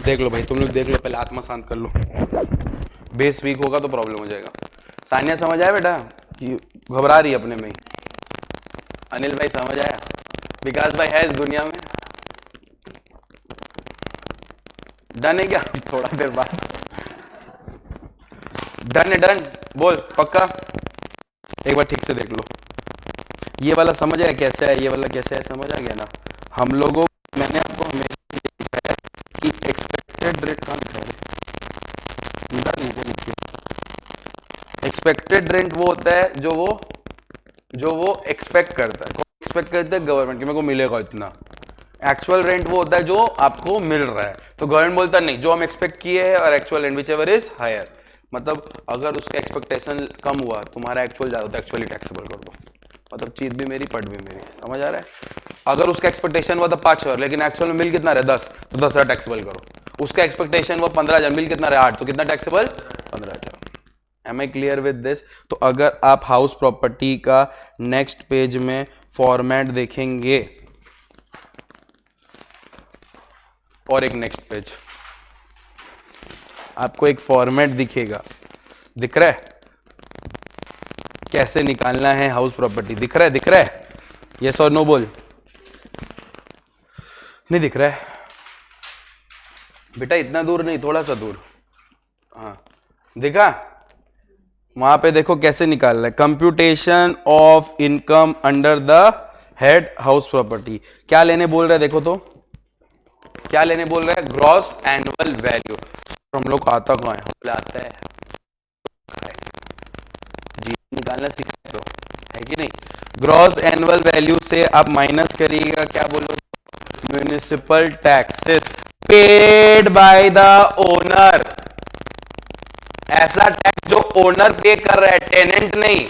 देख लो भाई, तुम लोग देख लो, पहले आत्मा शांत कर लो। बेस वीक होगा तो प्रॉब्लम हो जाएगा। सानिया समझ आया बेटा कि घबरा रही है अपने में ही? अनिल भाई समझ आया? विकास भाई है इस दुनिया में? डन है क्या? थोड़ा देर बाद डन है, डन बोल पक्का? एक बार ठीक से देख लो, ये वाला समझ आया कैसे है, ये वाला कैसे है, समझ आ गया ना? हम लोगों, मैंने आपको हमेशा बताया कि एक्सपेक्टेड रेट कहाँ है, एक्सपेक्टेड रेट वो होता है जो वो एक्सपेक्ट करता है, एक्सपेक्ट करते हैं गवर्नमेंट कि मेरे को मिलेगा इतना। एक्चुअल रेंट वो होता है जो आपको मिल रहा है, तो गवर्नमेंट बोलता है नहीं, जो हम एक्सपेक्ट किए हैं और actual rent whichever is higher, मतलब अगर उसका एक्सपेक्टेशन कम हुआ, तुम्हारा एक्चुअल ज्यादा होता है, एक्चुअली टैक्सेबल कर दो, मतलब चीज भी मेरी पट भी मेरी, समझ आ रहा है? अगर उसका एक्सपेक्टेशन हुआ था 5,000 लेकिन एक्चुअल में मिल कितना रहा 10, तो 10,000 टैक्सेबल करो। उसका एक्सपेक्टेशन हुआ 15,000, मिल कितना रहा 8, तो कितना taxable? 15,000। Am I clear with this? तो अगर आप हाउस प्रॉपर्टी का नेक्स्ट पेज में फॉर्मेट देखेंगे और एक नेक्स्ट पेज, आपको एक फॉर्मेट दिखेगा, दिख रहा है कैसे निकालना है हाउस प्रॉपर्टी? दिख रहा है, दिख रहा है? यस और नो बोल। नहीं दिख रहा है बेटा, इतना दूर नहीं, थोड़ा सा दूर, हाँ दिखा? वहां पे देखो कैसे निकालना है, computation of income under the head house property. क्या लेने बोल रहा है देखो तो, क्या लेने बोल रहा है? Gross annual value. हम लोग आता कहाँ है? आता है जी, निकालना सीखा तो है कि नहीं? ग्रॉस एनुअल वैल्यू से आप माइनस करिएगा, क्या बोलो? Municipal taxes paid by the owner. ऐसा टैक्स जो ओनर पे कर रहा है, टेनेंट नहीं।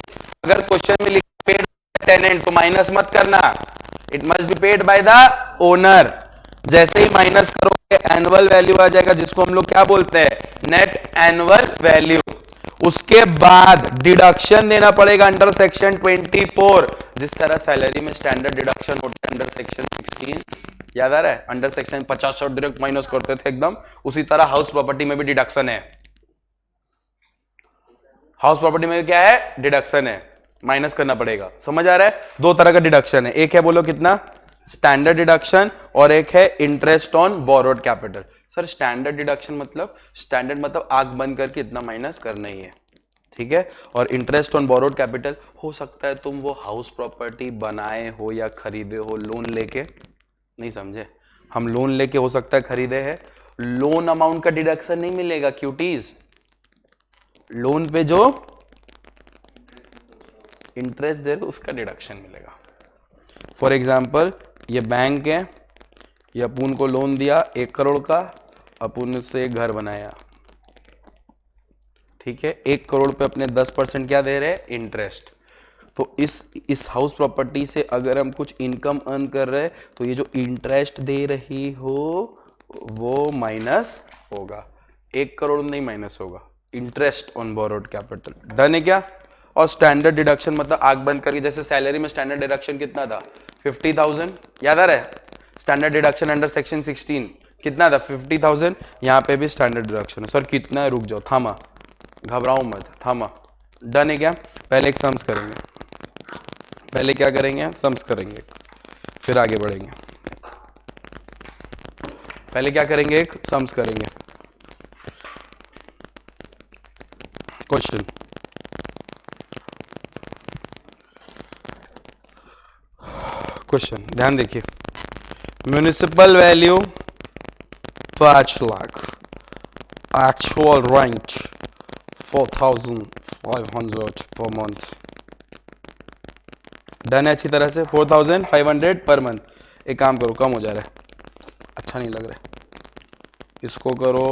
अगर क्वेश्चन में लिखा पेड टेनेंट तो माइनस मत करना, it must be paid by the owner. जैसे ही माइनस करोगे एनुअल वैल्यू आ जाएगा, जिसको हम लोग क्या बोलते हैं? Net annual value. उसके बाद डिडक्शन देना पड़ेगा अंडर सेक्शन 24, जिस तरह सैलरी में स्टैंडर्ड डिडक्शन होता है अंडर सेक्शन 16, याद आ रहा है? अंडर सेक्शन 50 डायरेक्ट माइनस करते थे एकदम, उसी तरह हाउस प्रॉपर्टी में भी डिडक्शन है। हाउस प्रॉपर्टी में क्या है? डिडक्शन है, माइनस करना पड़ेगा। समझ आ रहा है? दो तरह का डिडक्शन है, एक है बोलो कितना? स्टैंडर्ड डिडक्शन, और एक है interest on borrowed capital. Sir standard deduction मतलब, स्टैंडर्ड मतलब आंख बंद करके इतना माइनस करना ही है, ठीक है? और इंटरेस्ट ऑन बोरोड कैपिटल, हो सकता है तुम वो हाउस प्रॉपर्टी बनाए हो या खरीदे हो लोन लेके, नहीं समझे? हम लोन लेके हो सकता है खरीदे हैं, लोन अमाउंट का डिडक्शन नहीं मिलेगा क्यूटीज, लोन पे जो इंटरेस्ट दे रहे उसका डिडक्शन मिलेगा। फॉर एग्जाम्पल ये बैंक है, ये अपुन को लोन दिया 1 करोड़ का, अपुन से एक घर बनाया, ठीक है? 1 करोड़ पे अपने 10% क्या दे रहे हैं? इंटरेस्ट। तो इस हाउस प्रॉपर्टी से अगर हम कुछ इनकम अर्न कर रहे हैं, तो ये जो इंटरेस्ट दे रही हो वो माइनस होगा, 1 करोड़ नहीं माइनस होगा, interest on borrowed capital. Done है क्या? और स्टैंडर्ड डिडक्शन मतलब आंख बंद करके, जैसे सैलरी में स्टैंडर्ड डिडक्शन कितना था? 50,000, याद आ रहा है? स्टैंडर्ड डिडक्शन अंडर सेक्शन 16 कितना था? 50,000। यहाँ पे भी स्टैंडर्ड डिडक्शन है। सर कितना है? रुक जाओ, थामा, घबराओ मत, थामा। डन है क्या? पहले एक सम्स करेंगे, पहले क्या करेंगे? सम्स करेंगे, फिर आगे बढ़ेंगे। पहले क्या करेंगे? एक सम्स करेंगे। क्वेश्चन, क्वेश्चन ध्यान देखिए, municipal value 5 lakh, actual rent 4,500 per month. Done है अच्छी तरह से? 4,500 पर मंथ। एक काम करो, कम हो जा रहा है, अच्छा नहीं लग रहा है, इसको करो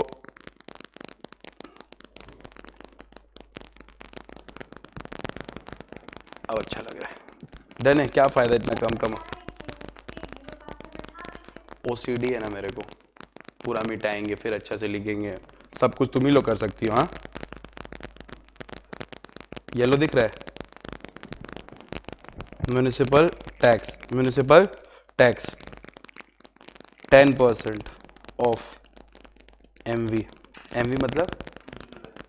अब अच्छा लग रहा है। डन है? क्या फायदा इतना कम कम? ओसीडी है ना मेरे को, पूरा मिटाएंगे फिर अच्छा से लिखेंगे, सब कुछ तुम ही लोग कर सकती हो। हाँ येलो दिख रहा है? Municipal tax, municipal tax 10% of MV, MV मतलब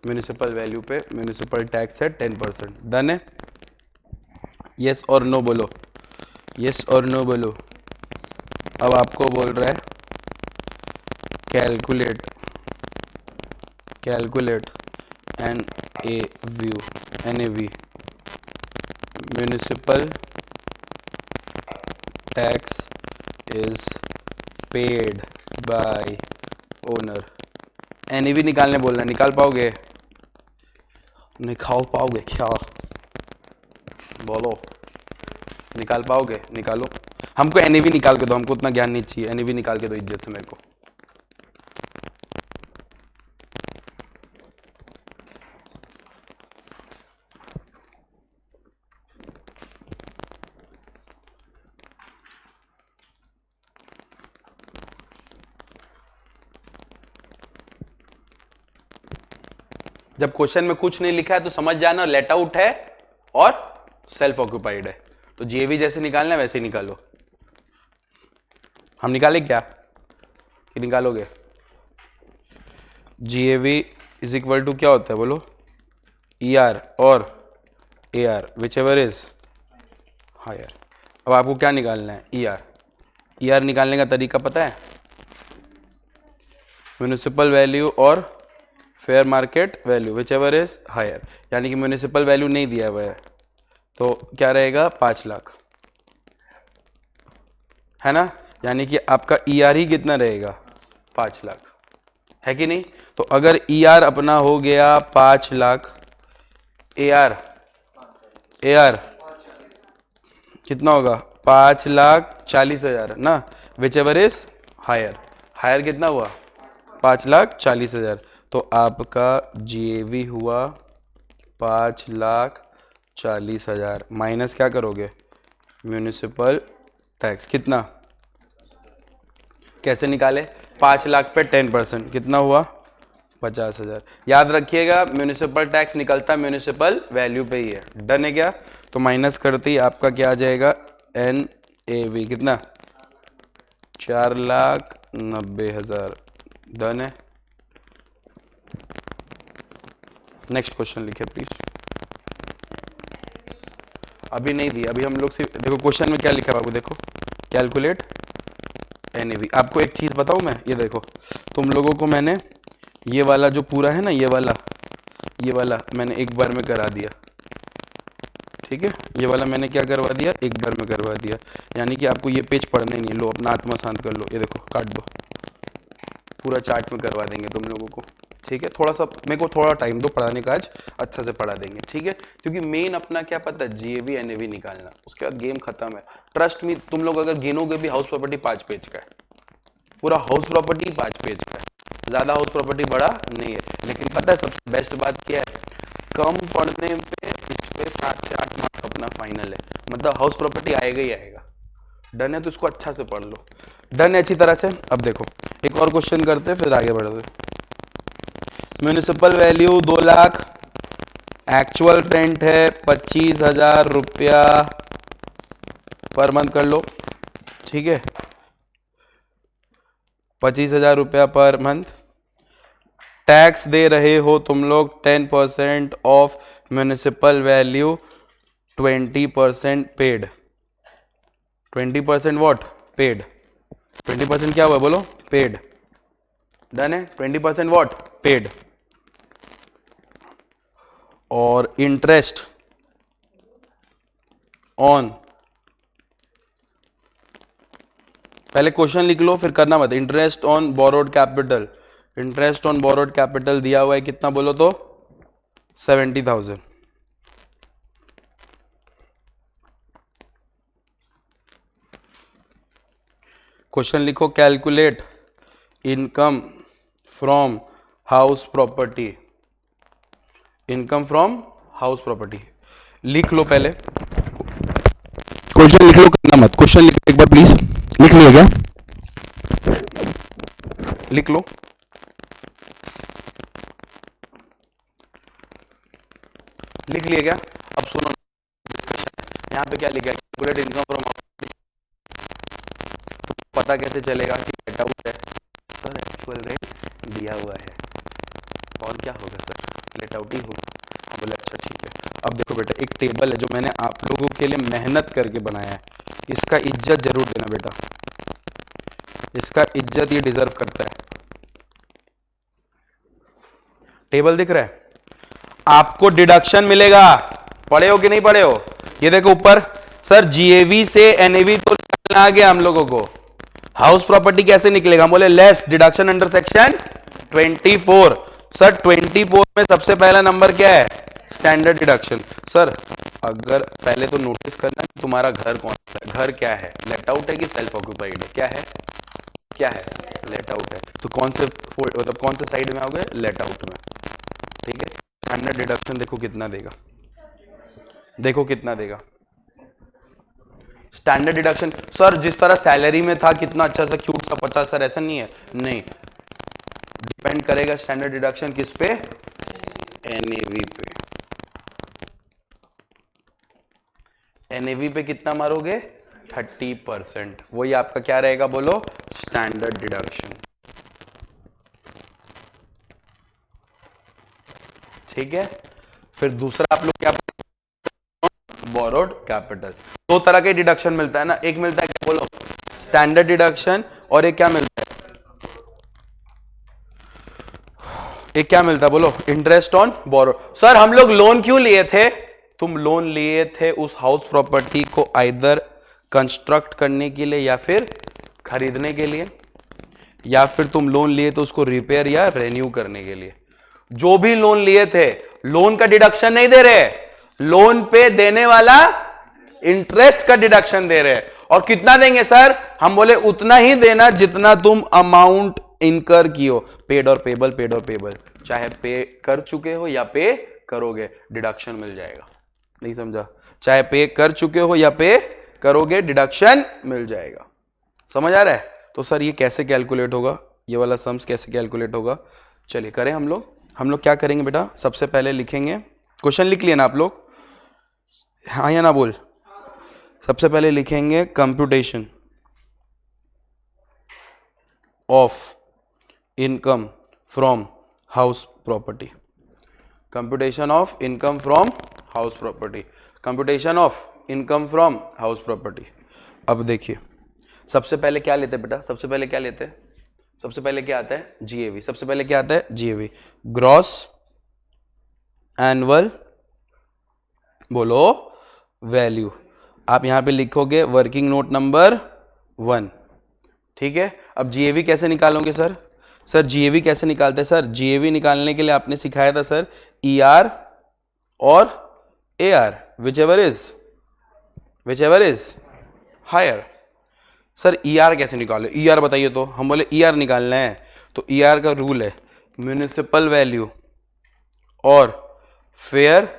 म्युनिसिपल वैल्यू पे म्युनिसिपल टैक्स है 10%। डन है? यस और नो बोलो। यस और नो बोलो। अब आपको बोल रहा है calculate N A V municipal tax is paid by owner. NAV निकालने बोलना, निकाल पाओगे? निकाल पाओगे क्या? बोलो, निकाल पाओगे? निकालो। हमको एनईवी निकाल के दो, हमको उतना ज्ञान नहीं चाहिए। एनईवी निकाल के दो इज्जत से मेरे को। जब क्वेश्चन में कुछ नहीं लिखा है तो समझ जाना लेट आउट है और सेल्फ ऑक्यूपाइड है। तो जीएवी जैसे निकालना है वैसे ही निकालो। हम निकाले क्या कि निकालोगे? जीएवी इज इक्वल टू क्या होता है बोलो? ईआर और AR whichever is higher. अब आपको क्या निकालना है? ईआर निकालने का तरीका पता है? म्यूनिसिपल वैल्यू और fair market value whichever is higher. यानी कि म्यूनिसिपल वैल्यू नहीं दिया हुआ है तो क्या रहेगा? 5 लाख, है ना? यानी कि आपका ईआर ही कितना रहेगा? 5 लाख, है कि नहीं? तो अगर ईआर अपना हो गया 5 लाख, एआर कितना होगा? 5,40,000 ना, विच एवर इज हायर कितना हुआ? 5,40,000। तो आपका जीएवी हुआ 5,40,000 माइनस क्या करोगे? म्यूनिसिपल टैक्स कितना? कैसे निकाले? 5 लाख पे 10% कितना हुआ? 50,000। याद रखिएगा म्यूनिसिपल टैक्स निकलता म्यूनिसिपल वैल्यू पे ही है। डन है क्या? तो माइनस करते ही आपका क्या आ जाएगा? NAV कितना? 4,90,000। डन है। नेक्स्ट क्वेश्चन लिखे प्लीज। अभी नहीं दी, अभी हम लोग सिर्फ देखो क्वेश्चन में क्या लिखा है बाबू, देखो कैलकुलेट NAV। आपको एक चीज बताऊं मैं, ये देखो तुम लोगों को मैंने ये वाला जो पूरा है ना, ये वाला मैंने एक बार में करा दिया, ठीक है? ये वाला मैंने क्या करवा दिया? एक बार में करवा दिया। यानी कि आपको ये पेज पढ़ना ही नहीं। लो अपना आत्मा शांत कर लो, ये देखो काट दो, पूरा चार्ट में करवा देंगे तुम लोगों को, ठीक है? थोड़ा सा मेरे को थोड़ा टाइम दो पढ़ाने का, आज अच्छा से पढ़ा देंगे, ठीक है? क्योंकि मेन अपना क्या पता है? जीएवी एनएवी निकालना, उसके बाद गेम खत्म है। ट्रस्ट मी, तुम लोग अगर गिनोगे भी हाउस प्रॉपर्टी 5 पेज का है, पूरा हाउस प्रॉपर्टी 5 पेज का है, ज्यादा हाउस प्रॉपर्टी बड़ा नहीं है। लेकिन पता है सबसे बेस्ट बात क्या है? कम पढ़ने पे इस पे 7 से 8 मार्क्स अपना फाइनल है, मतलब हाउस प्रॉपर्टी आएगा ही आएगा। डन है? तो इसको अच्छा से पढ़ लो। डन है अच्छी तरह से। अब देखो एक और क्वेश्चन करते हैं फिर आगे बढ़ते। Municipal value 2 lakh, actual rent है 25,000 रुपया पर मंथ कर लो, ठीक है? 25,000 रुपया पर मंथ। टैक्स दे रहे हो तुम लोग 10% of municipal value, 20% paid. 20% what? Paid. 20% क्या हुआ बोलो? पेड। डन है? 20% व्हाट? पेड। और इंटरेस्ट ऑन, पहले क्वेश्चन लिख लो फिर करना मत। Interest on borrowed capital, interest on borrowed capital दिया हुआ है कितना बोलो तो? 70,000। क्वेश्चन लिखो calculate income from house property, income from house property. लिख लो पहले क्वेश्चन, लिख लो, करना मत। क्वेश्चन लिख एक बार प्लीज, लिख लिया क्या? लिख लो। लिख लिया क्या? अब सुनो डिस्कशन है। यहाँ पे क्या लिखा है? कैलकुलेट इनकम फ्रॉम, पता कैसे चलेगा कि लेट आउट है? सर एक्चुअल रेट दिया हुआ है, और क्या होगा सर? लेट आउट ही होगा। बोले अच्छा ठीक है। अब देखो बेटा एक टेबल है जो मैंने आप लोगों के लिए मेहनत करके बनाया है, इसका इज्जत जरूर देना बेटा, इसका इज्जत ये डिजर्व करता है। टेबल दिख रहा है आपको, डिडक्शन मिलेगा, पढ़े हो कि नहीं पढ़े हो? ये देखो ऊपर सर, जीएवी से एनएवी तो आ गया हम लोगों को, हाउस प्रॉपर्टी कैसे निकलेगा? बोले less deduction under section 24। Sir 24 में सबसे पहला नंबर क्या है? Standard deduction. सर अगर पहले तो नोटिस करना कि तुम्हारा घर कौन सा है, घर क्या है, लेट आउट है कि सेल्फ ऑक्यूपाइड है? क्या है, क्या है? लेट आउट है। तो कौन से मतलब कौन से साइड में आओगे? लेट आउट में। ठीक है, स्टैंडर्ड डिडक्शन देखो कितना देगा, देखो कितना देगा स्टैंडर्ड डिडक्शन। सर जिस तरह सैलरी में था कितना अच्छा सा क्यूट सा 50, सर ऐसा नहीं है, नहीं, डिपेंड करेगा स्टैंडर्ड डिडक्शन किस पे? एनएवी पे। एनएवी पे कितना मारोगे? 30%। वही आपका क्या रहेगा बोलो? Standard deduction. ठीक है, फिर दूसरा आप लोग क्या? Borrowed capital. दो तरह के डिडक्शन मिलता है ना, एक मिलता है क्या बोलो? स्टैंडर्ड डिडक्शन, और एक क्या मिलता है? एक क्या मिलता है बोलो? Interest on borrow. सर हम लोग लोन क्यों लिए थे? तुम लोन लिए थे उस हाउस प्रॉपर्टी को आइदर कंस्ट्रक्ट करने के लिए या फिर खरीदने के लिए, या फिर तुम लोन लिए तो उसको रिपेयर या रेन्यू करने के लिए। जो भी लोन लिए थे, लोन का डिडक्शन नहीं दे रहे, लोन पे देने वाला इंटरेस्ट का डिडक्शन दे रहे हैं। और कितना देंगे सर? हम बोले उतना ही देना जितना तुम अमाउंट इनकर की हो, पेड और पेबल, पेड और पेबल, चाहे पे कर चुके हो या पे करोगे, डिडक्शन मिल जाएगा। नहीं समझा? चाहे पे कर चुके हो या पे करोगे, डिडक्शन मिल जाएगा। समझ आ रहा है? तो सर ये कैसे कैलकुलेट होगा, ये वाला सम्स कैसे कैलकुलेट होगा? चलिए करें हम लोग क्या करेंगे बेटा? सबसे पहले लिखेंगे, क्वेश्चन लिख लिया ना आप लोग? हाँ या ना बोल? सबसे पहले लिखेंगे computation of income from house property, computation of income from house property, computation of income from house property. अब देखिए सबसे पहले क्या लेते हैं बेटा? सबसे पहले क्या लेते हैं? सबसे पहले क्या आता है? जीएवी। सबसे पहले क्या आता है? जीएवी, ग्रॉस एनुअल बोलो वैल्यू। आप यहां पे लिखोगे वर्किंग नोट नंबर 1। ठीक है, अब जीएवी कैसे निकालोगे सर? सर जीएवी कैसे निकालते हैं सर? जीएवी निकालने के लिए आपने सिखाया था सर ईआर और AR, whichever is higher. Sir ER कैसे निकाले? ईआर बताइए तो। हम बोले ईआर निकालना है, तो ईआर का रूल है म्यूनिसिपल वैल्यू और fair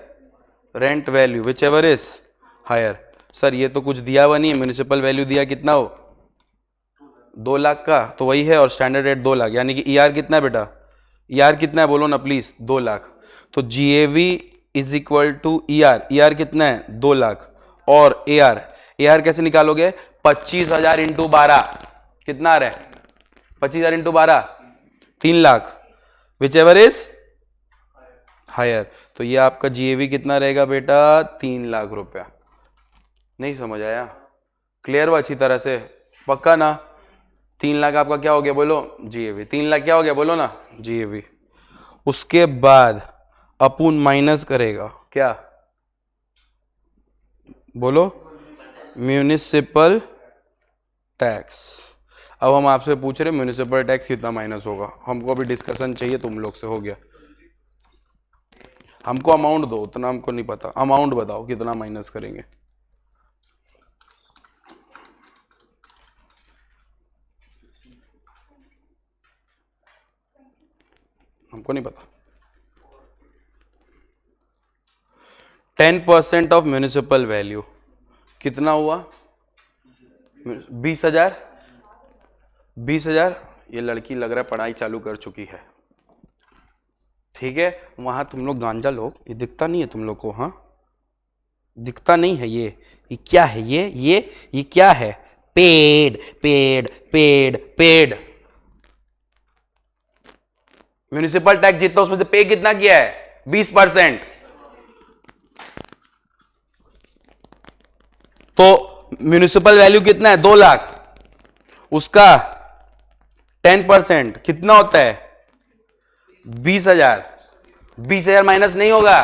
rent value, whichever is higher. Sir ये तो कुछ दिया हुआ नहीं है, म्यूनिसिपल वैल्यू दिया कितना हो? 2 लाख का, तो वही है, और स्टैंडर्ड रेट 2 लाख, यानी कि ईआर कितना है बेटा? ईआर कितना है बोलो ना प्लीज? 2 लाख। तो GAV is equal to ER, ER कितना है? 2 लाख, और एआर, एआर कैसे निकालोगे? 25,000 इंटू 12, कितना आ रहा है? 25,000 into 12 3 lakh, whichever is higher. तो ये आपका जीएवी कितना रहेगा बेटा? 3 लाख रुपया। नहीं समझ आया? क्लियर हुआ अच्छी तरह से? पक्का ना? 3 लाख आपका क्या हो गया बोलो? जीएवी। 3 लाख क्या हो गया बोलो ना? जीएवी। उसके बाद अपुन माइनस करेगा क्या बोलो? Municipal tax. अब हम आपसे पूछ रहे म्यूनिसिपल टैक्स कितना माइनस होगा? हमको अभी डिस्कशन चाहिए तुम लोग से, हो गया? हमको अमाउंट दो, उतना हमको नहीं पता, अमाउंट बताओ कितना माइनस करेंगे। हमको नहीं पता। 10% ऑफ म्यूनिसिपल वैल्यू कितना हुआ? 20,000। 20,000। ये लड़की लग रहा है पढ़ाई चालू कर चुकी है। ठीक है, वहां तुम लोग गांजा लो, ये दिखता नहीं है तुम लोग को? हाँ दिखता नहीं है? ये क्या है? ये क्या है? पेड़ पेड़ पेड़ पेड़। म्यूनिसिपल टैक्स जितना उसमें से पे कितना किया है? 20%। तो म्यूनिसिपल वैल्यू कितना है? 2 लाख। उसका 10% कितना होता है? 20,000। 20,000 माइनस नहीं होगा,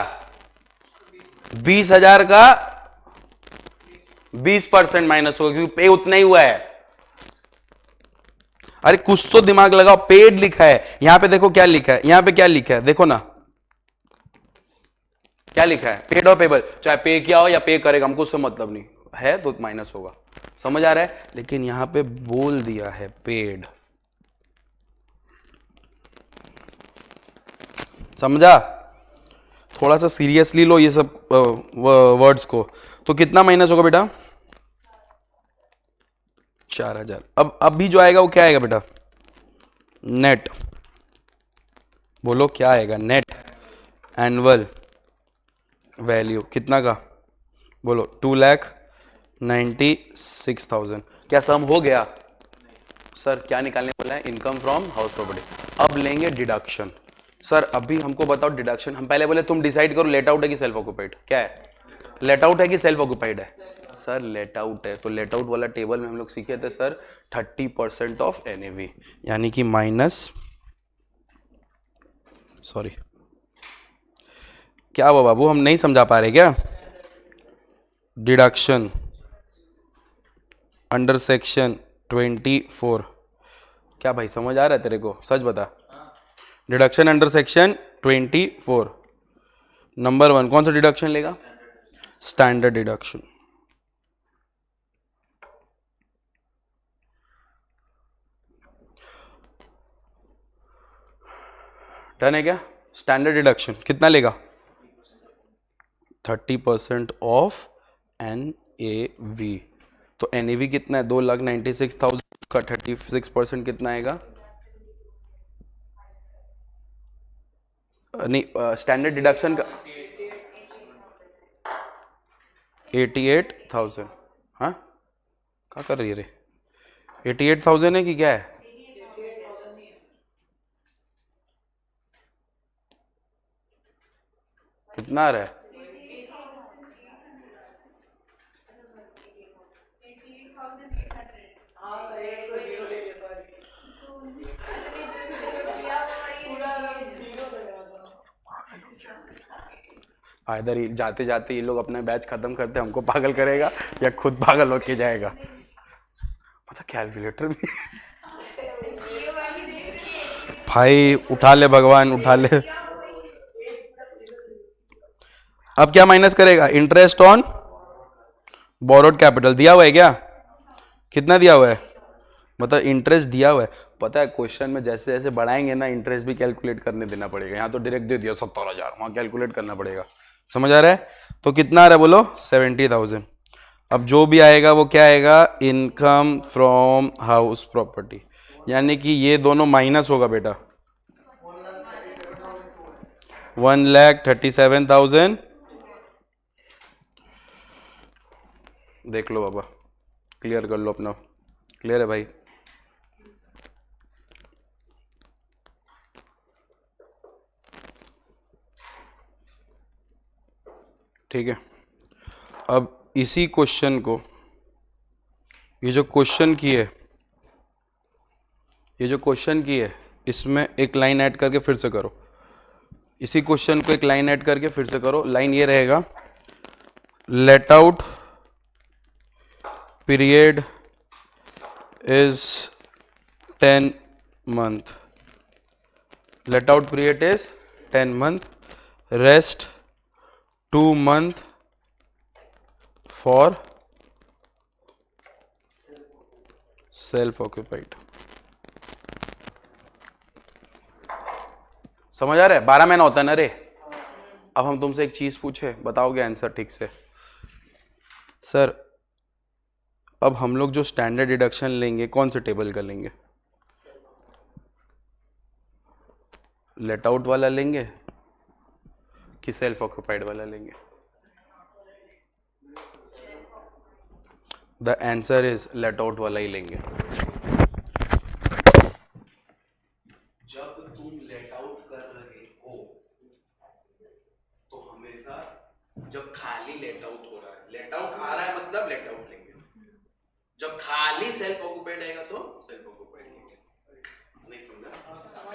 20,000 का 20% माइनस होगा, क्योंकि पे उतना ही हुआ है। अरे कुछ तो दिमाग लगाओ, पेड लिखा है यहां पे, देखो क्या लिखा है यहां पे, क्या लिखा है देखो ना, क्या लिखा है? पेड और पेबल, चाहे पे किया हो या पे करेगा, हमको उससे मतलब नहीं है, तो माइनस होगा। समझ आ रहा है? लेकिन यहां पे बोल दिया है पेड। समझा? थोड़ा सा सीरियसली लो ये सब वर्ड्स को। तो कितना माइनस होगा बेटा? 4,000। अब भी जो आएगा वो क्या आएगा बेटा? नेट। बोलो क्या आएगा? नेट एनुअल वैल्यू कितना का? बोलो 2,96,000। क्या सम हो गया? सर क्या निकालने वाला है? Income from house property. अब लेंगे डिडक्शन। सर अभी हमको बताओ डिडक्शन। हम पहले बोले तुम डिसाइड करो लेट आउट है कि सेल्फ ऑक्यूपाइड। क्या है? लेट आउट है कि सेल्फ ऑक्यूपाइड है? सर लेट आउट है, तो लेट आउट वाला टेबल में हम लोग सीखे थे सर 30% ऑफ एनएवी, यानी कि माइनस, सॉरी क्या हुआ बाबू, हम नहीं समझा पा रहे क्या? Deduction under section 24। क्या भाई समझ आ रहा है तेरे को? सच बता। डिडक्शन अंडर सेक्शन 24 नंबर 1 कौन सा डिडक्शन लेगा? Standard deduction. डन है क्या? स्टैंडर्ड डिडक्शन कितना लेगा? 30% ऑफ एन ए वी। तो एन ए वी कितना है? 2,96,000 का 36% कितना आएगा? नहीं, स्टैंडर्ड डिडक्शन का 88,000। हाँ क्या कर रही है रे? 88,000 है कि क्या है? कितना आ रहा है? इधर ही जाते जाते ये लोग अपना बैच खत्म करते हमको पागल करेगा या खुद पागल होके जाएगा। मतलब कैलकुलेटर भी भाई उठा ले भगवान उठा ले। अब क्या माइनस करेगा? इंटरेस्ट ऑन बोरोड कैपिटल दिया हुआ है क्या? कितना दिया हुआ है? मतलब इंटरेस्ट दिया हुआ है। पता है क्वेश्चन में जैसे जैसे बढ़ाएंगे ना इंटरेस्ट भी कैलकुलेट करने देना पड़ेगा। यहाँ तो डायरेक्ट दे दिया 70,000, वहाँ कैलकुलेट करना पड़ेगा। समझ आ रहा है? तो कितना आ रहा है बोलो? 70,000। अब जो भी आएगा वो क्या आएगा? इनकम फ्रॉम हाउस प्रॉपर्टी, यानी कि ये दोनों माइनस होगा बेटा। 1,37,000। देख लो बाबा, क्लियर कर लो अपना। क्लियर है भाई? ठीक है। अब इसी क्वेश्चन को, ये जो क्वेश्चन की है, ये जो क्वेश्चन की है, इसमें एक लाइन ऐड करके फिर से करो। इसी क्वेश्चन को एक लाइन ऐड करके फिर से करो। लाइन ये रहेगा, let out period is 10 month। Let out period is 10 month, rest 2 month for self occupied. समझ आ रहा है? 12 महीना होता है ना रे। अब हम तुमसे एक चीज पूछे, बताओगे आंसर ठीक से? सर अब हम लोग जो स्टैंडर्ड डिडक्शन लेंगे कौन से टेबल का लेंगे? लेट आउट वाला लेंगे कि सेल्फ ऑक्यूपाइड वाला लेंगे? The answer is late out वाला ही लेंगे। जब तुम लेट आउट कर रहे हो तो हमेशा, जब खाली लेट आउट हो रहा है, लेट आउट आ रहा है मतलब लेट आउट लेंगे। जब खाली सेल्फ ऑक्यूपाइड आएगा तो सेल्फ ऑक्यूपाइड लिखेंगे। नहीं समझा?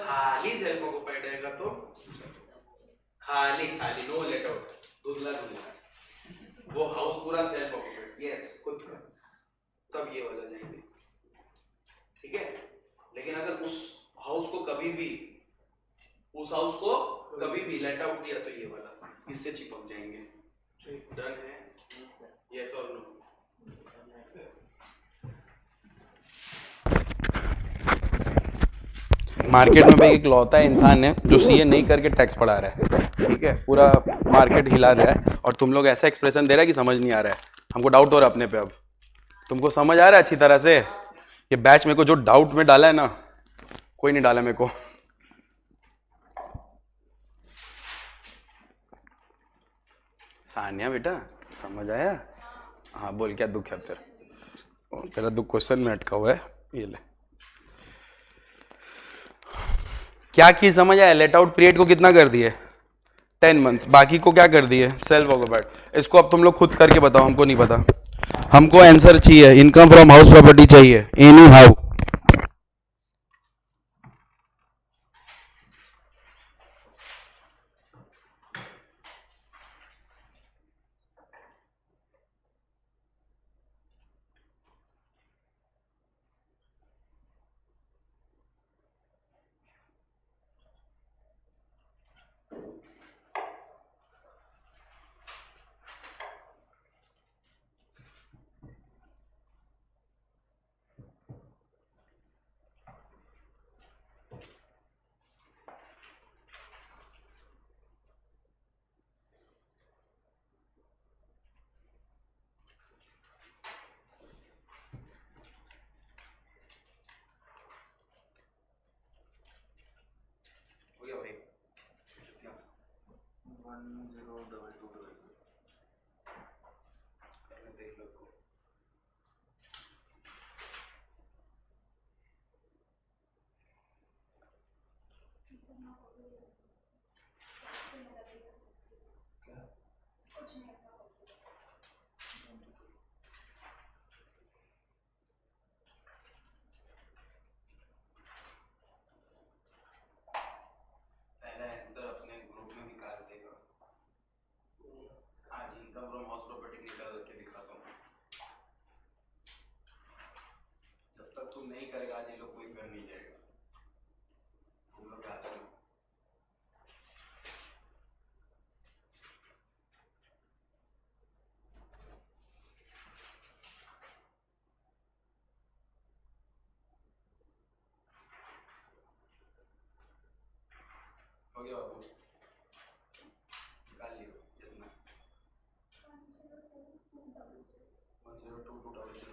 खाली सेल्फ ऑक्यूपाइड आएगा तो खाली खाली नो लेट आउट धुंधला धुंधला, वो हाउस पूरा सेल्फ ऑक्यूपाइड यस खुद का, तब ये वाला जाएंगे। ठीक है, लेकिन अगर उस हाउस को कभी भी लेट आउट दिया तो ये वाला इससे चिपक जाएंगे। डन है? यस और नो? मार्केट में भाई एक लौता इंसान है जो सीए नहीं करके टैक्स पढ़ा रहा है, ठीक है, पूरा मार्केट हिला रहा है और तुम लोग ऐसा एक्सप्रेशन दे रहा है कि समझ नहीं आ रहा है। हमको डाउट हो रहा है अपने पे। अब तुमको समझ आ रहा है अच्छी तरह से? ये बैच मेरे को जो डाउट में डाला है ना, कोई नहीं डाला मेरे को। सानिया बेटा समझ आया? हाँ बोल, क्या दुख है तेरा? तेरा दुख क्वेश्चन में अटका हुआ है, ये ले। क्या की समझ आया? लेट आउट पीरियड को कितना कर दिए? 10 मंथ्स। बाकी को क्या कर दिए? Self occupied. इसको अब तुम लोग खुद करके बताओ, हमको नहीं पता। हमको आंसर चाहिए, इनकम फ्रॉम हाउस प्रॉपर्टी चाहिए एनी हाउ। पहला आंसर अपने ग्रुप में विकास देगा। आज इनकम फ्रॉम हाउस प्रॉपर्टी निकाल के दिखाता हूँ। जब तक तू नहीं करेगा आज ये लोग कोई कर नहीं जाएगा। तुम लोग याद रखो। हो गया बाबू, निकाल लियो कितना? 102,200।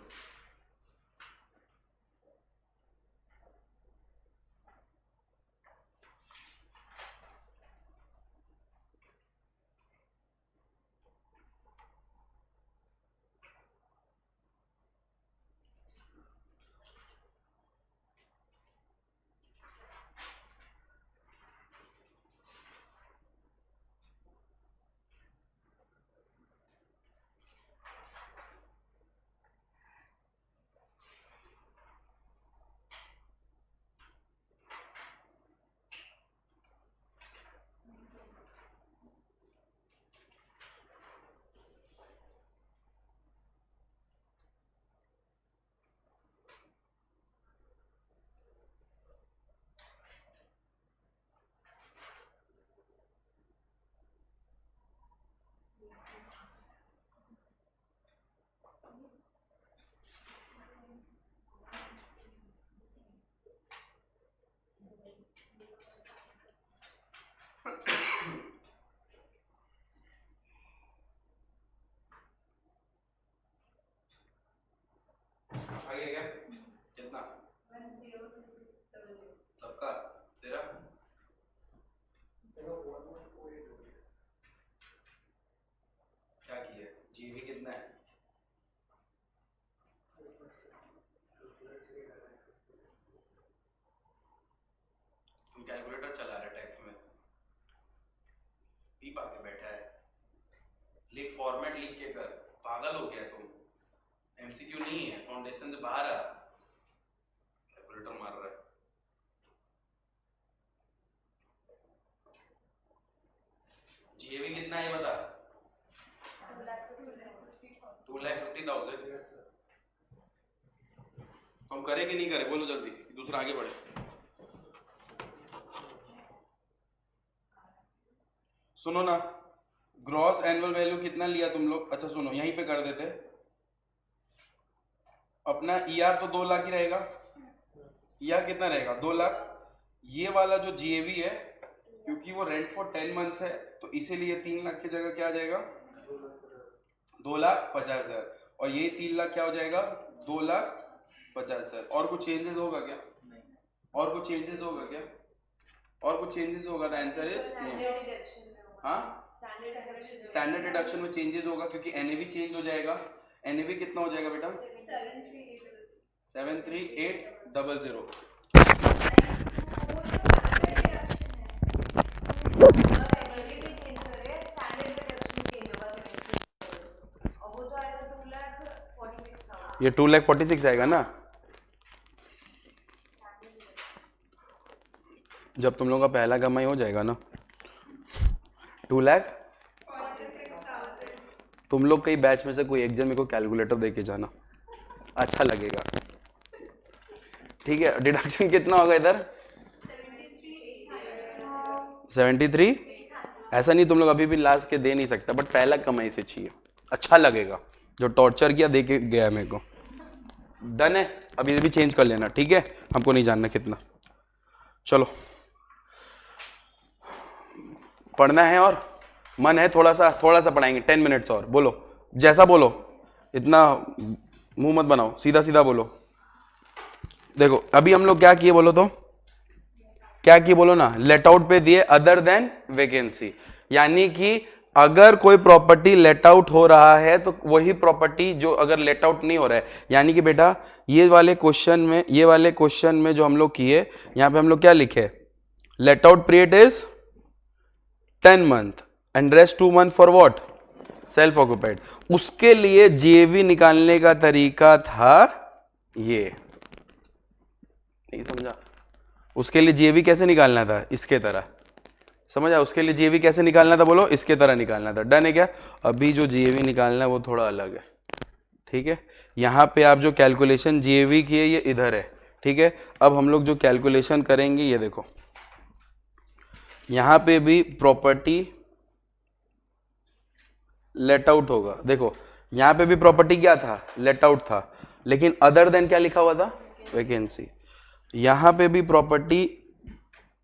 आ गया क्या? कितना? सबका? तेरा? क्या किया? जीवी कितना है? तुम कैलकुलेटर चला रहे टैक्स में, पी पाके बैठा है। लिख, फॉर्मेट लिख के कर, पागल हो गया तुम। एमसीक्यू नहीं है, फाउंडेशन से बाहर आ, कैलकुलेटर मार रहा है। जीएवी कितना है बता? 2,50,000। हम करें कि नहीं करें, बोलो जल्दी, दूसरा आगे बढ़े। सुनो ना, ग्रॉस एनुअल वैल्यू कितना लिया तुम लोग? अच्छा सुनो, यहीं पे कर देते। अपना ईआर तो 2 लाख ही रहेगा। ईआर कितना रहेगा? 2 लाख। ये वाला जो जीएवी है, क्योंकि वो रेंट फॉर 10 मंथ्स है, तो इसीलिए 3 लाख की जगह क्या आ जाएगा? 2,50,000। और ये 3 लाख क्या हो जाएगा? 2,50,000। और कुछ चेंजेस होगा क्या? और कुछ चेंजेस होगा क्या? और कुछ चेंजेस होगा? The answer is no. हाँ, स्टैंडर्ड डिडक्शन में चेंजेस होगा, क्योंकि एनएवी चेंज हो जाएगा। एनएवी कितना हो जाएगा बेटा? 73800। ये 2,46,000 आएगा ना, जब तुम लोगों का पहला कमाई हो जाएगा ना। 2,46,000। तुम लोग कई बैच में से कोई एक जन मेरे को कैलकुलेटर दे के जाना, अच्छा लगेगा। ठीक है, डिडक्शन कितना होगा इधर? 73। ऐसा नहीं तुम लोग अभी भी लास्ट के दे नहीं सकता, बट पहला कमाई से चाहिए, अच्छा लगेगा। जो टॉर्चर किया दे के गया मेरे को। डन है, अभी भी चेंज कर लेना, ठीक है? हमको नहीं जानना कितना। चलो पढ़ना है और मन है, थोड़ा सा पढ़ाएंगे। 10 मिनट्स और। बोलो जैसा बोलो, इतना मुंह मत बनाओ, सीधा सीधा बोलो। देखो अभी हम लोग क्या किए, बोलो तो क्या किए, बोलो ना। लेट आउट पे दिए अदर देन वैकेंसी, यानी कि अगर कोई प्रॉपर्टी लेट आउट हो रहा है तो वही प्रॉपर्टी जो अगर लेट आउट नहीं हो रहा है, यानी कि बेटा ये वाले क्वेश्चन में जो हम लोग किए, यहां पे हम लोग क्या लिखे? Let out period is 10 month and rest 2 month for what? Self occupied. उसके लिए जेवी निकालने का तरीका था ये, नहीं समझा? उसके लिए जेवी कैसे निकालना था? इसके तरह, समझा? उसके लिए जेवी कैसे निकालना था? बोलो, इसके तरह निकालना था। डन है क्या? अभी जो जेवी निकालना है वो थोड़ा अलग है, ठीक है? यहां पे आप जो कैलकुलेशन जेवी की है ये इधर है, ठीक है? अब हम लोग जो कैलकुलेशन करेंगे, ये देखो, यहां पे भी प्रॉपर्टी लेट आउट होगा। देखो यहां पे भी प्रॉपर्टी क्या था? लेट आउट था, लेकिन अदर देन क्या लिखा हुआ था? वैकेंसी। यहां पे भी प्रॉपर्टी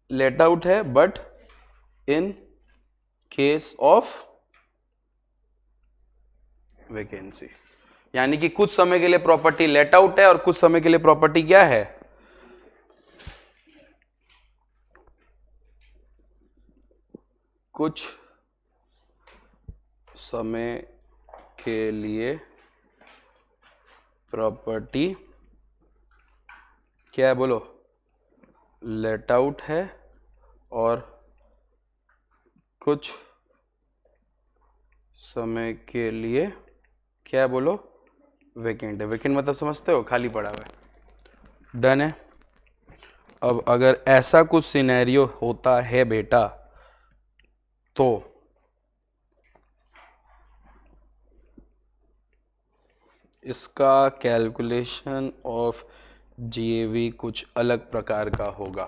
लेट आउट है, but in case of vacancy, यानी कि कुछ समय के लिए प्रॉपर्टी लेट आउट है और कुछ समय के लिए प्रॉपर्टी क्या है? कुछ समय के लिए प्रॉपर्टी क्या है? बोलो, लेट आउट है और कुछ समय के लिए क्या है? बोलो, वैकेंट है। वैकेंट मतलब समझते हो? खाली पड़ा हुआ है। डन है। अब अगर ऐसा कुछ सिनेरियो होता है बेटा, तो इसका कैलकुलेशन ऑफ जीएवी कुछ अलग प्रकार का होगा।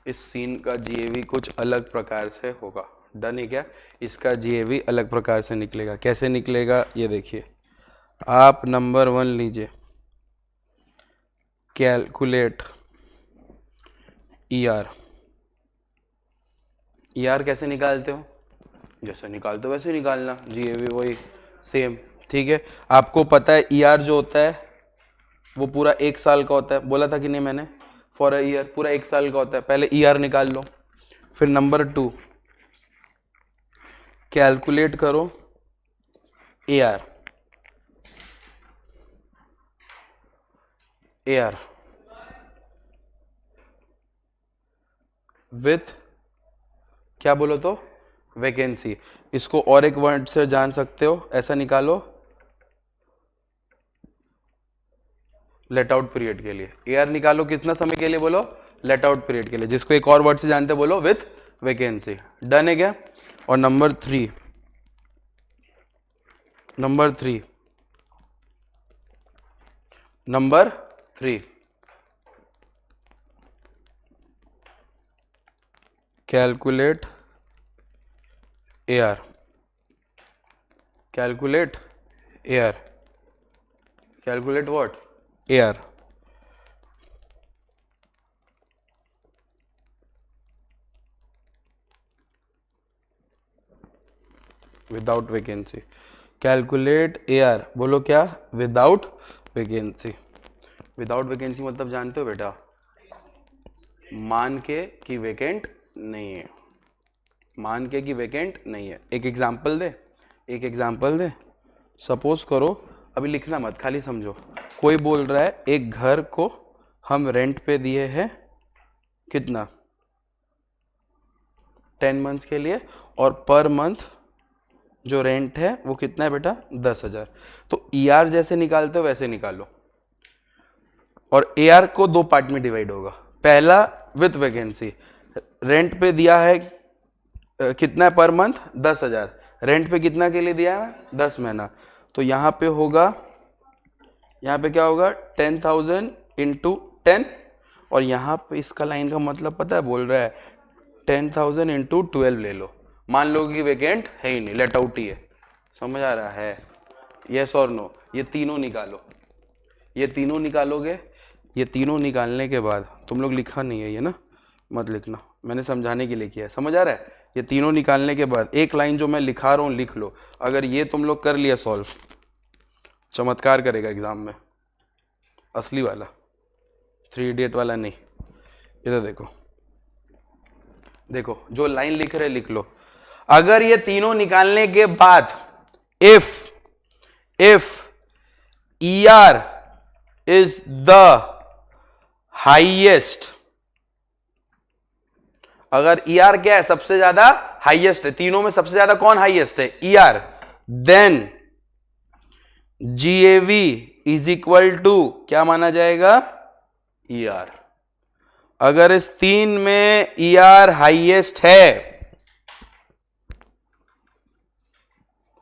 इस सीन का जीएवी कुछ अलग प्रकार से होगा। डन है क्या? इसका जीएवी अलग प्रकार से निकलेगा। कैसे निकलेगा ये देखिए। आप नंबर 1 लीजिए, कैलकुलेट ईआर। ईआर कैसे निकालते हो? जैसे निकालते हो वैसे निकालना, जीएवी वही सेम, ठीक है? आपको पता है ईआर जो होता है वो पूरा 1 साल का होता है, बोला था कि नहीं मैंने? फॉर अ ईयर पूरा 1 साल का होता है। पहले ईआर निकाल लो, फिर नंबर 2 कैलकुलेट करो एआर। एआर विथ क्या बोलो तो? वैकेंसी। इसको और एक वर्ड से जान सकते हो, ऐसा निकालो, लेट आउट पीरियड के लिए। AR निकालो कितना समय के लिए, बोलो लेट आउट पीरियड के लिए, जिसको एक और वर्ड से जानते बोलो विथ वैकेंसी। डन है क्या? और number three calculate AR, calculate what? AR। Without vacancy, calculate AR, बोलो क्या? Without vacancy. विदाउट वैकेंसी मतलब जानते हो बेटा, मान के कि वैकेंट नहीं है, मान के कि वैकेंट नहीं है। एक एग्जांपल दे, सपोज करो, अभी लिखना मत, खाली समझो। कोई बोल रहा है एक घर को हम रेंट पे दिए हैं कितना, 10 मंथ्स के लिए, और पर मंथ जो रेंट है वो कितना है बेटा? 10,000। तो ER जैसे निकालते हो वैसे निकालो, और AR को दो पार्ट में डिवाइड होगा। पहला विथ वैकेंसी, रेंट पे दिया है कितना है पर मंथ? 10,000। रेंट पे कितना के लिए दिया है? 10 महीना। तो यहाँ पे होगा, यहाँ पे क्या होगा? 10,000 इंटू 10, और यहाँ पे इसका लाइन का मतलब पता है, बोल रहा है 10,000 इंटू 12 ले लो। मान लो कि वैकेंट है ही नहीं, लेट आउट ही है। समझ आ रहा है? यस और नो? ये तीनों निकालो, ये तीनों निकालोगे। ये तीनों निकालने के बाद, तुम लोग लिखा नहीं है ये ना, मत लिखना, मैंने समझाने के लिए किया है। समझ आ रहा है? ये तीनों निकालने के बाद एक लाइन जो मैं लिखा रहा हूँ लिख लो। अगर ये तुम लोग कर लिया सॉल्व, चमत्कार करेगा एग्जाम में, असली वाला, 3 इडियट वाला नहीं। इधर देखो, देखो जो लाइन लिख रहे लिख लो। अगर ये तीनों निकालने के बाद if ER is the highest, अगर ER क्या है? सबसे ज्यादा हाईएस्ट है, तीनों में सबसे ज्यादा कौन हाईएस्ट है? ER। Then GAV is equal to क्या माना जाएगा? ER। अगर इस तीन में ER हाईएस्ट है,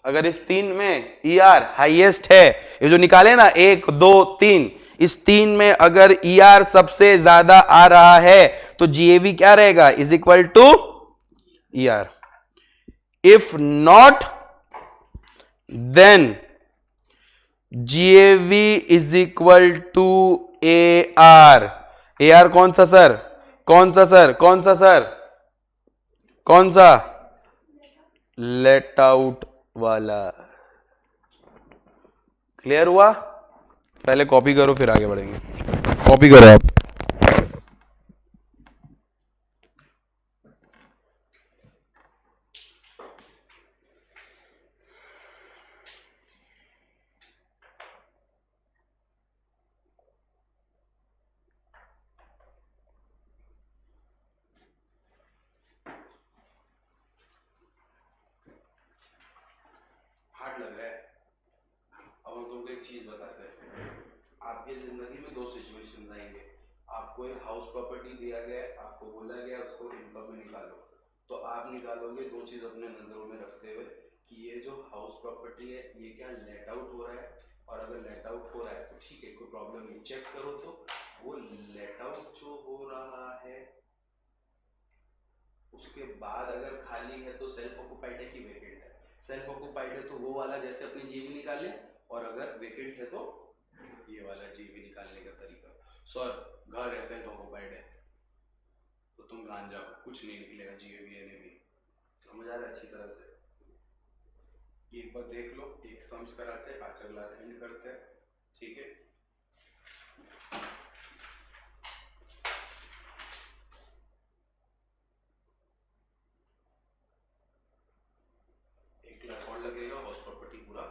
अगर इस तीन में ER हाईएस्ट है, ये जो निकाले ना 1 2 3, इस तीन में अगर ER सबसे ज्यादा आ रहा है तो GAV क्या रहेगा? Is equal to ER। If not, then GAV is equal to AR। AR कौन सा सर? कौन सा सर? कौन सा सर? कौन सा? लेट आउट वाला। क्लियर हुआ? पहले कॉपी करो फिर आगे बढ़ेंगे। कॉपी करो आप। हार्ड लग रहा है? अब हम तुमको एक चीज बताते हैं। आपकी जिंदगी में 2 सिचुएशन आएंगे। आपको एक हाउस प्रॉपर्टी दिया गया है, आपको बोला गया उसको इनकम में निकालो, तो आप निकालोगे 2 चीज अपने नजरों में रखते हुए कि ये जो हाउस प्रॉपर्टी है ये क्या लेट आउट हो रहा है, और अगर लेट आउट हो रहा है तो ठीक है, कोई प्रॉब्लम नहीं। चेक करो तो वो लेट आउट जो हो रहा है उसके बाद अगर खाली है तो सेल्फ ऑक्युपाइड है कि वेकेंट है? सेल्फ ऑक्युपाइड है तो वो वाला जैसे अपने GAV निकाले, और अगर वेकेंट है तो ये वाला GAV निकालने का तरीका। सर घर है, सेल्फ ऑक्युपाइड है, तो तुम मान जाओ कुछ नहीं निकलेगा GAV भी। समझ आ रहा है अच्छी तरह से? एक बार देख लो, एक सम्स कराते हैं, आज का क्लास एंड करते हैं, ठीक है? एक क्लास और लगेगा, हाउस प्रॉपर्टी पूरा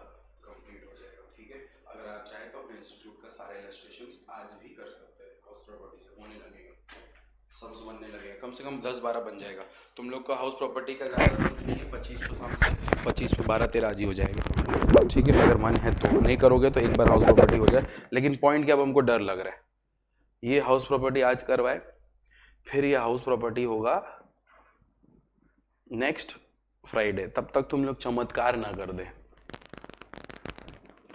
कंप्लीट हो जाएगा, ठीक है? अगर आप चाहें तो अपने इंस्टीट्यूट का सारे इलस्ट्रेशंस आज भी कर सकते हैं। हाउस प्रॉपर्टी से होने लगेगा, सम्स बनने लगेगा, कम से कम 10-12 बन जाएगा। तुम लोग का हाउस प्रॉपर्टी का ज़्यादा सम्स नहीं है, 25 तो सम्स है, 25 में 12-13 आज ही हो जाएगा। ठीक है, अगर मन है तो, नहीं करोगे तो एक बार हाउस प्रॉपर्टी हो जाए। लेकिन पॉइंट क्या, अब हमको डर लग रहा है। ये हाउस प्रॉपर्टी आज करवाए, फिर ये हाउस प्रॉपर्टी होगा नेक्स्ट फ्राइडे, तब तक तुम लोग चमत्कार ना कर दे।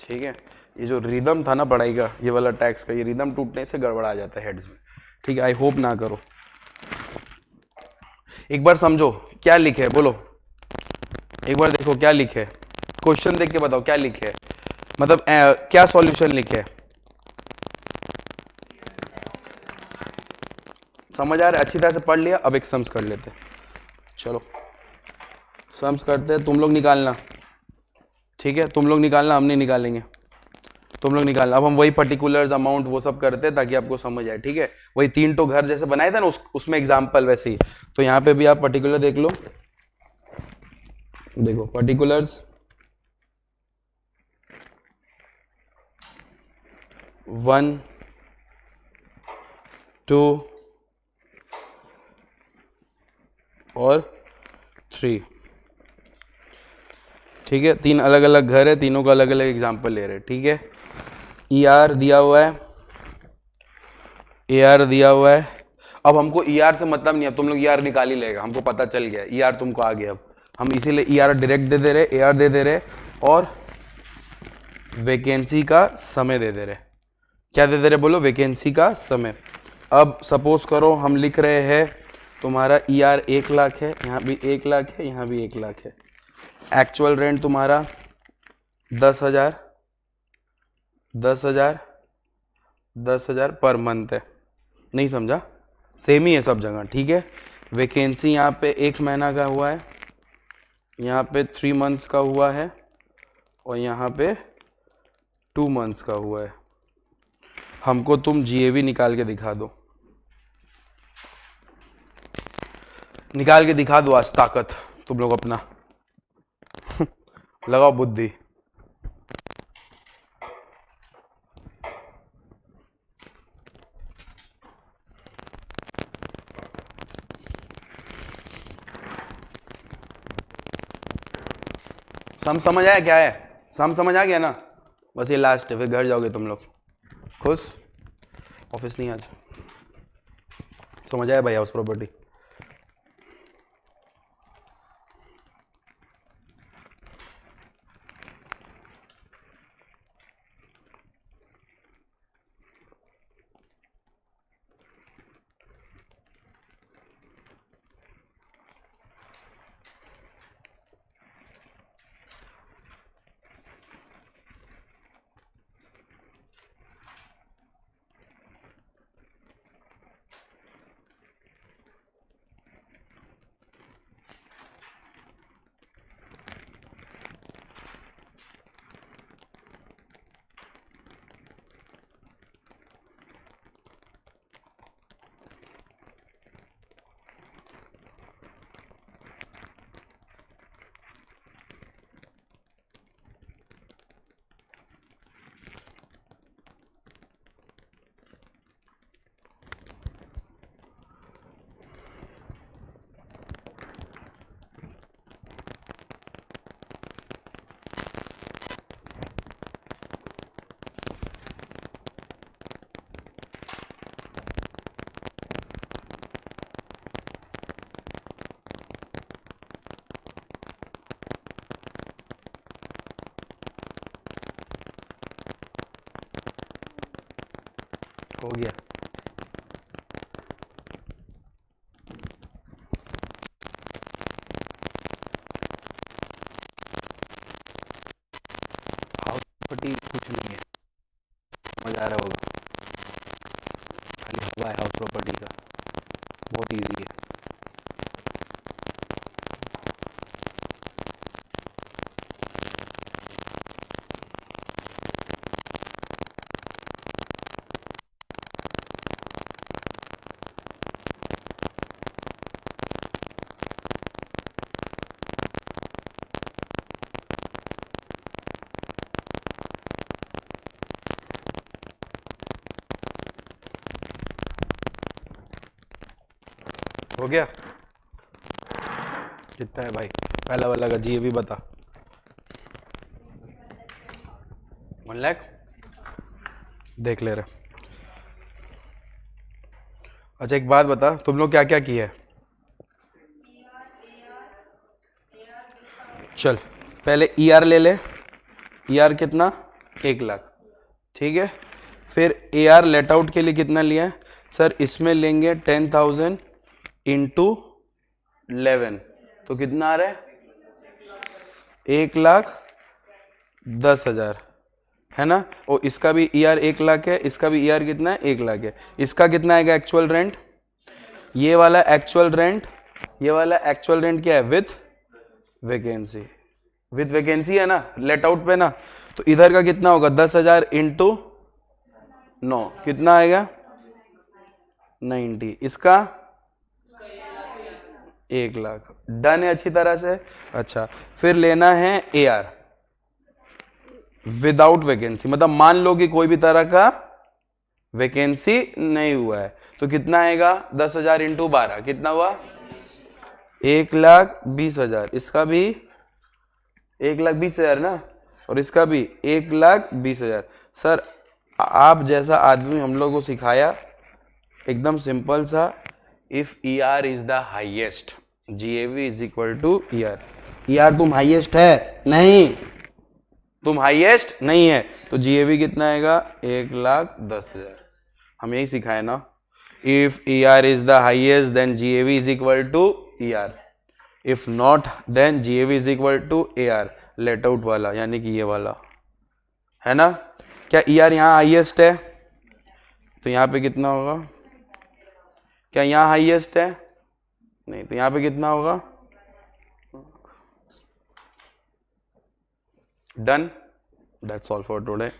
ठीक है, ये जो रिदम था ना पढ़ाई का, ये वाला टैक्स का, ये रिदम टूटने से गड़बड़ा जाता है हेड्स में। ठीक है, आई होप ना करो। एक बार समझो क्या लिखे है, बोलो एक बार, देखो क्या लिखे है, क्वेश्चन देख के बताओ क्या लिखे है, मतलब क्या सॉल्यूशन लिखे है, समझ आ रहा है? अच्छी तरह से पढ़ लिया, अब एक सम्स कर लेते हैं। चलो सम्स करते हैं, तुम लोग निकालना। ठीक है, तुम लोग निकालना, हम नहीं निकालेंगे, तुम लोग निकालना। अब हम वही पर्टिकुलर्स, अमाउंट, वो सब करते हैं ताकि आपको समझ आए। ठीक है, वही 3 तो घर जैसे बनाए थे ना, उसमें एग्जाम्पल वैसे ही। तो यहाँ पे भी आप पर्टिकुलर देख लो, देखो पर्टिकुलर्स 1 2 और 3। ठीक है, 3 अलग अलग घर है, तीनों का अलग अलग एग्जाम्पल ले रहे हैं। ठीक है, ई आर दिया हुआ है, ए आर दिया हुआ है। अब हमको ई आर से मतलब नहीं है, तुम लोग ई आर निकाल ही लेगा, हमको पता चल गया ई आर तुमको आ गया। अब हम इसीलिए ई आर डायरेक्ट दे दे रहे, ए आर दे दे रहे, और वैकेंसी का समय दे दे रहे। क्या दे दे रहे बोलो? वैकेंसी का समय। अब सपोज करो हम लिख रहे हैं तुम्हारा ई आर 1 लाख है, यहाँ भी 1 लाख है, यहाँ भी 1 लाख है। एक्चुअल रेंट तुम्हारा 10,000 10,000 10,000 पर मंथ है। नहीं समझा? सेम ही है सब जगह। ठीक है, वैकेंसी यहाँ पे 1 महीना का हुआ है, यहाँ पे 3 मंथ्स का हुआ है, और यहाँ पे 2 मंथ्स का हुआ है। हमको तुम जीएवी निकाल के दिखा दो, निकाल के दिखा दो आज ताकत तुम लोग अपना लगाओ बुद्धि। सम समझ आया क्या है? सम समझ आ गया ना? बस ये लास्ट है, फिर घर जाओगे तुम लोग खुश। ऑफिस नहीं आज। समझ आया भाई हाउस प्रॉपर्टी? हो गया? हाउस प्रॉपर्टी कुछ नहीं है, मजा आ रहा होगा, खाली हवा है हाउस प्रॉपर्टी का, बहुत इजी है। हो गया? कितना है भाई? पहला वाला का जी भी बता। 1 लाख देख ले रहे। अच्छा एक बात बता, तुम लोग क्या क्या किया है? चल पहले ER ले ले। ER कितना? 1 लाख, ठीक है। फिर AR लेट आउट के लिए कितना लिया है? सर इसमें लेंगे 10,000 इंटू 11, तो कितना आ रहा है? 1,10,000, है ना। और इसका भी ER 1 लाख है, इसका भी ER कितना है? 1 लाख है। इसका कितना आएगा एक्चुअल रेंट? ये वाला एक्चुअल रेंट, ये वाला एक्चुअल रेंट क्या है? विथ वैकेंसी, विथ वैकेंसी है ना, लेट आउट पे ना। तो इधर का कितना होगा? 10,000 इंटू 9, कितना आएगा? 90। इसका 1 लाख। डन है अच्छी तरह से। अच्छा फिर लेना है AR विदाउट वैकेंसी, मतलब मान लो कि कोई भी तरह का वैकेंसी नहीं हुआ है, तो कितना आएगा? 10,000 इंटू 12, कितना हुआ? 1,20,000। इसका भी 1,20,000 ना, और इसका भी 1,20,000। सर आप जैसा आदमी हम लोग को सिखाया एकदम सिंपल सा, if ER is the highest, GAV is equal to ER। ER तुम हाइएस्ट है नहीं, तुम हाईएस्ट नहीं है, तो GAV कितना आएगा? 1,10,000। हम यही सिखाए ना, if ER is the highest then GAV is equal to ER, if not then GAV is equal to AR let out वाला, यानी कि ये वाला, है ना। क्या ER यहाँ हाईएस्ट है? तो यहाँ पे कितना होगा? क्या यहाँ हाईएस्ट है? नहीं, तो यहाँ पे कितना होगा? Done, that's all for today.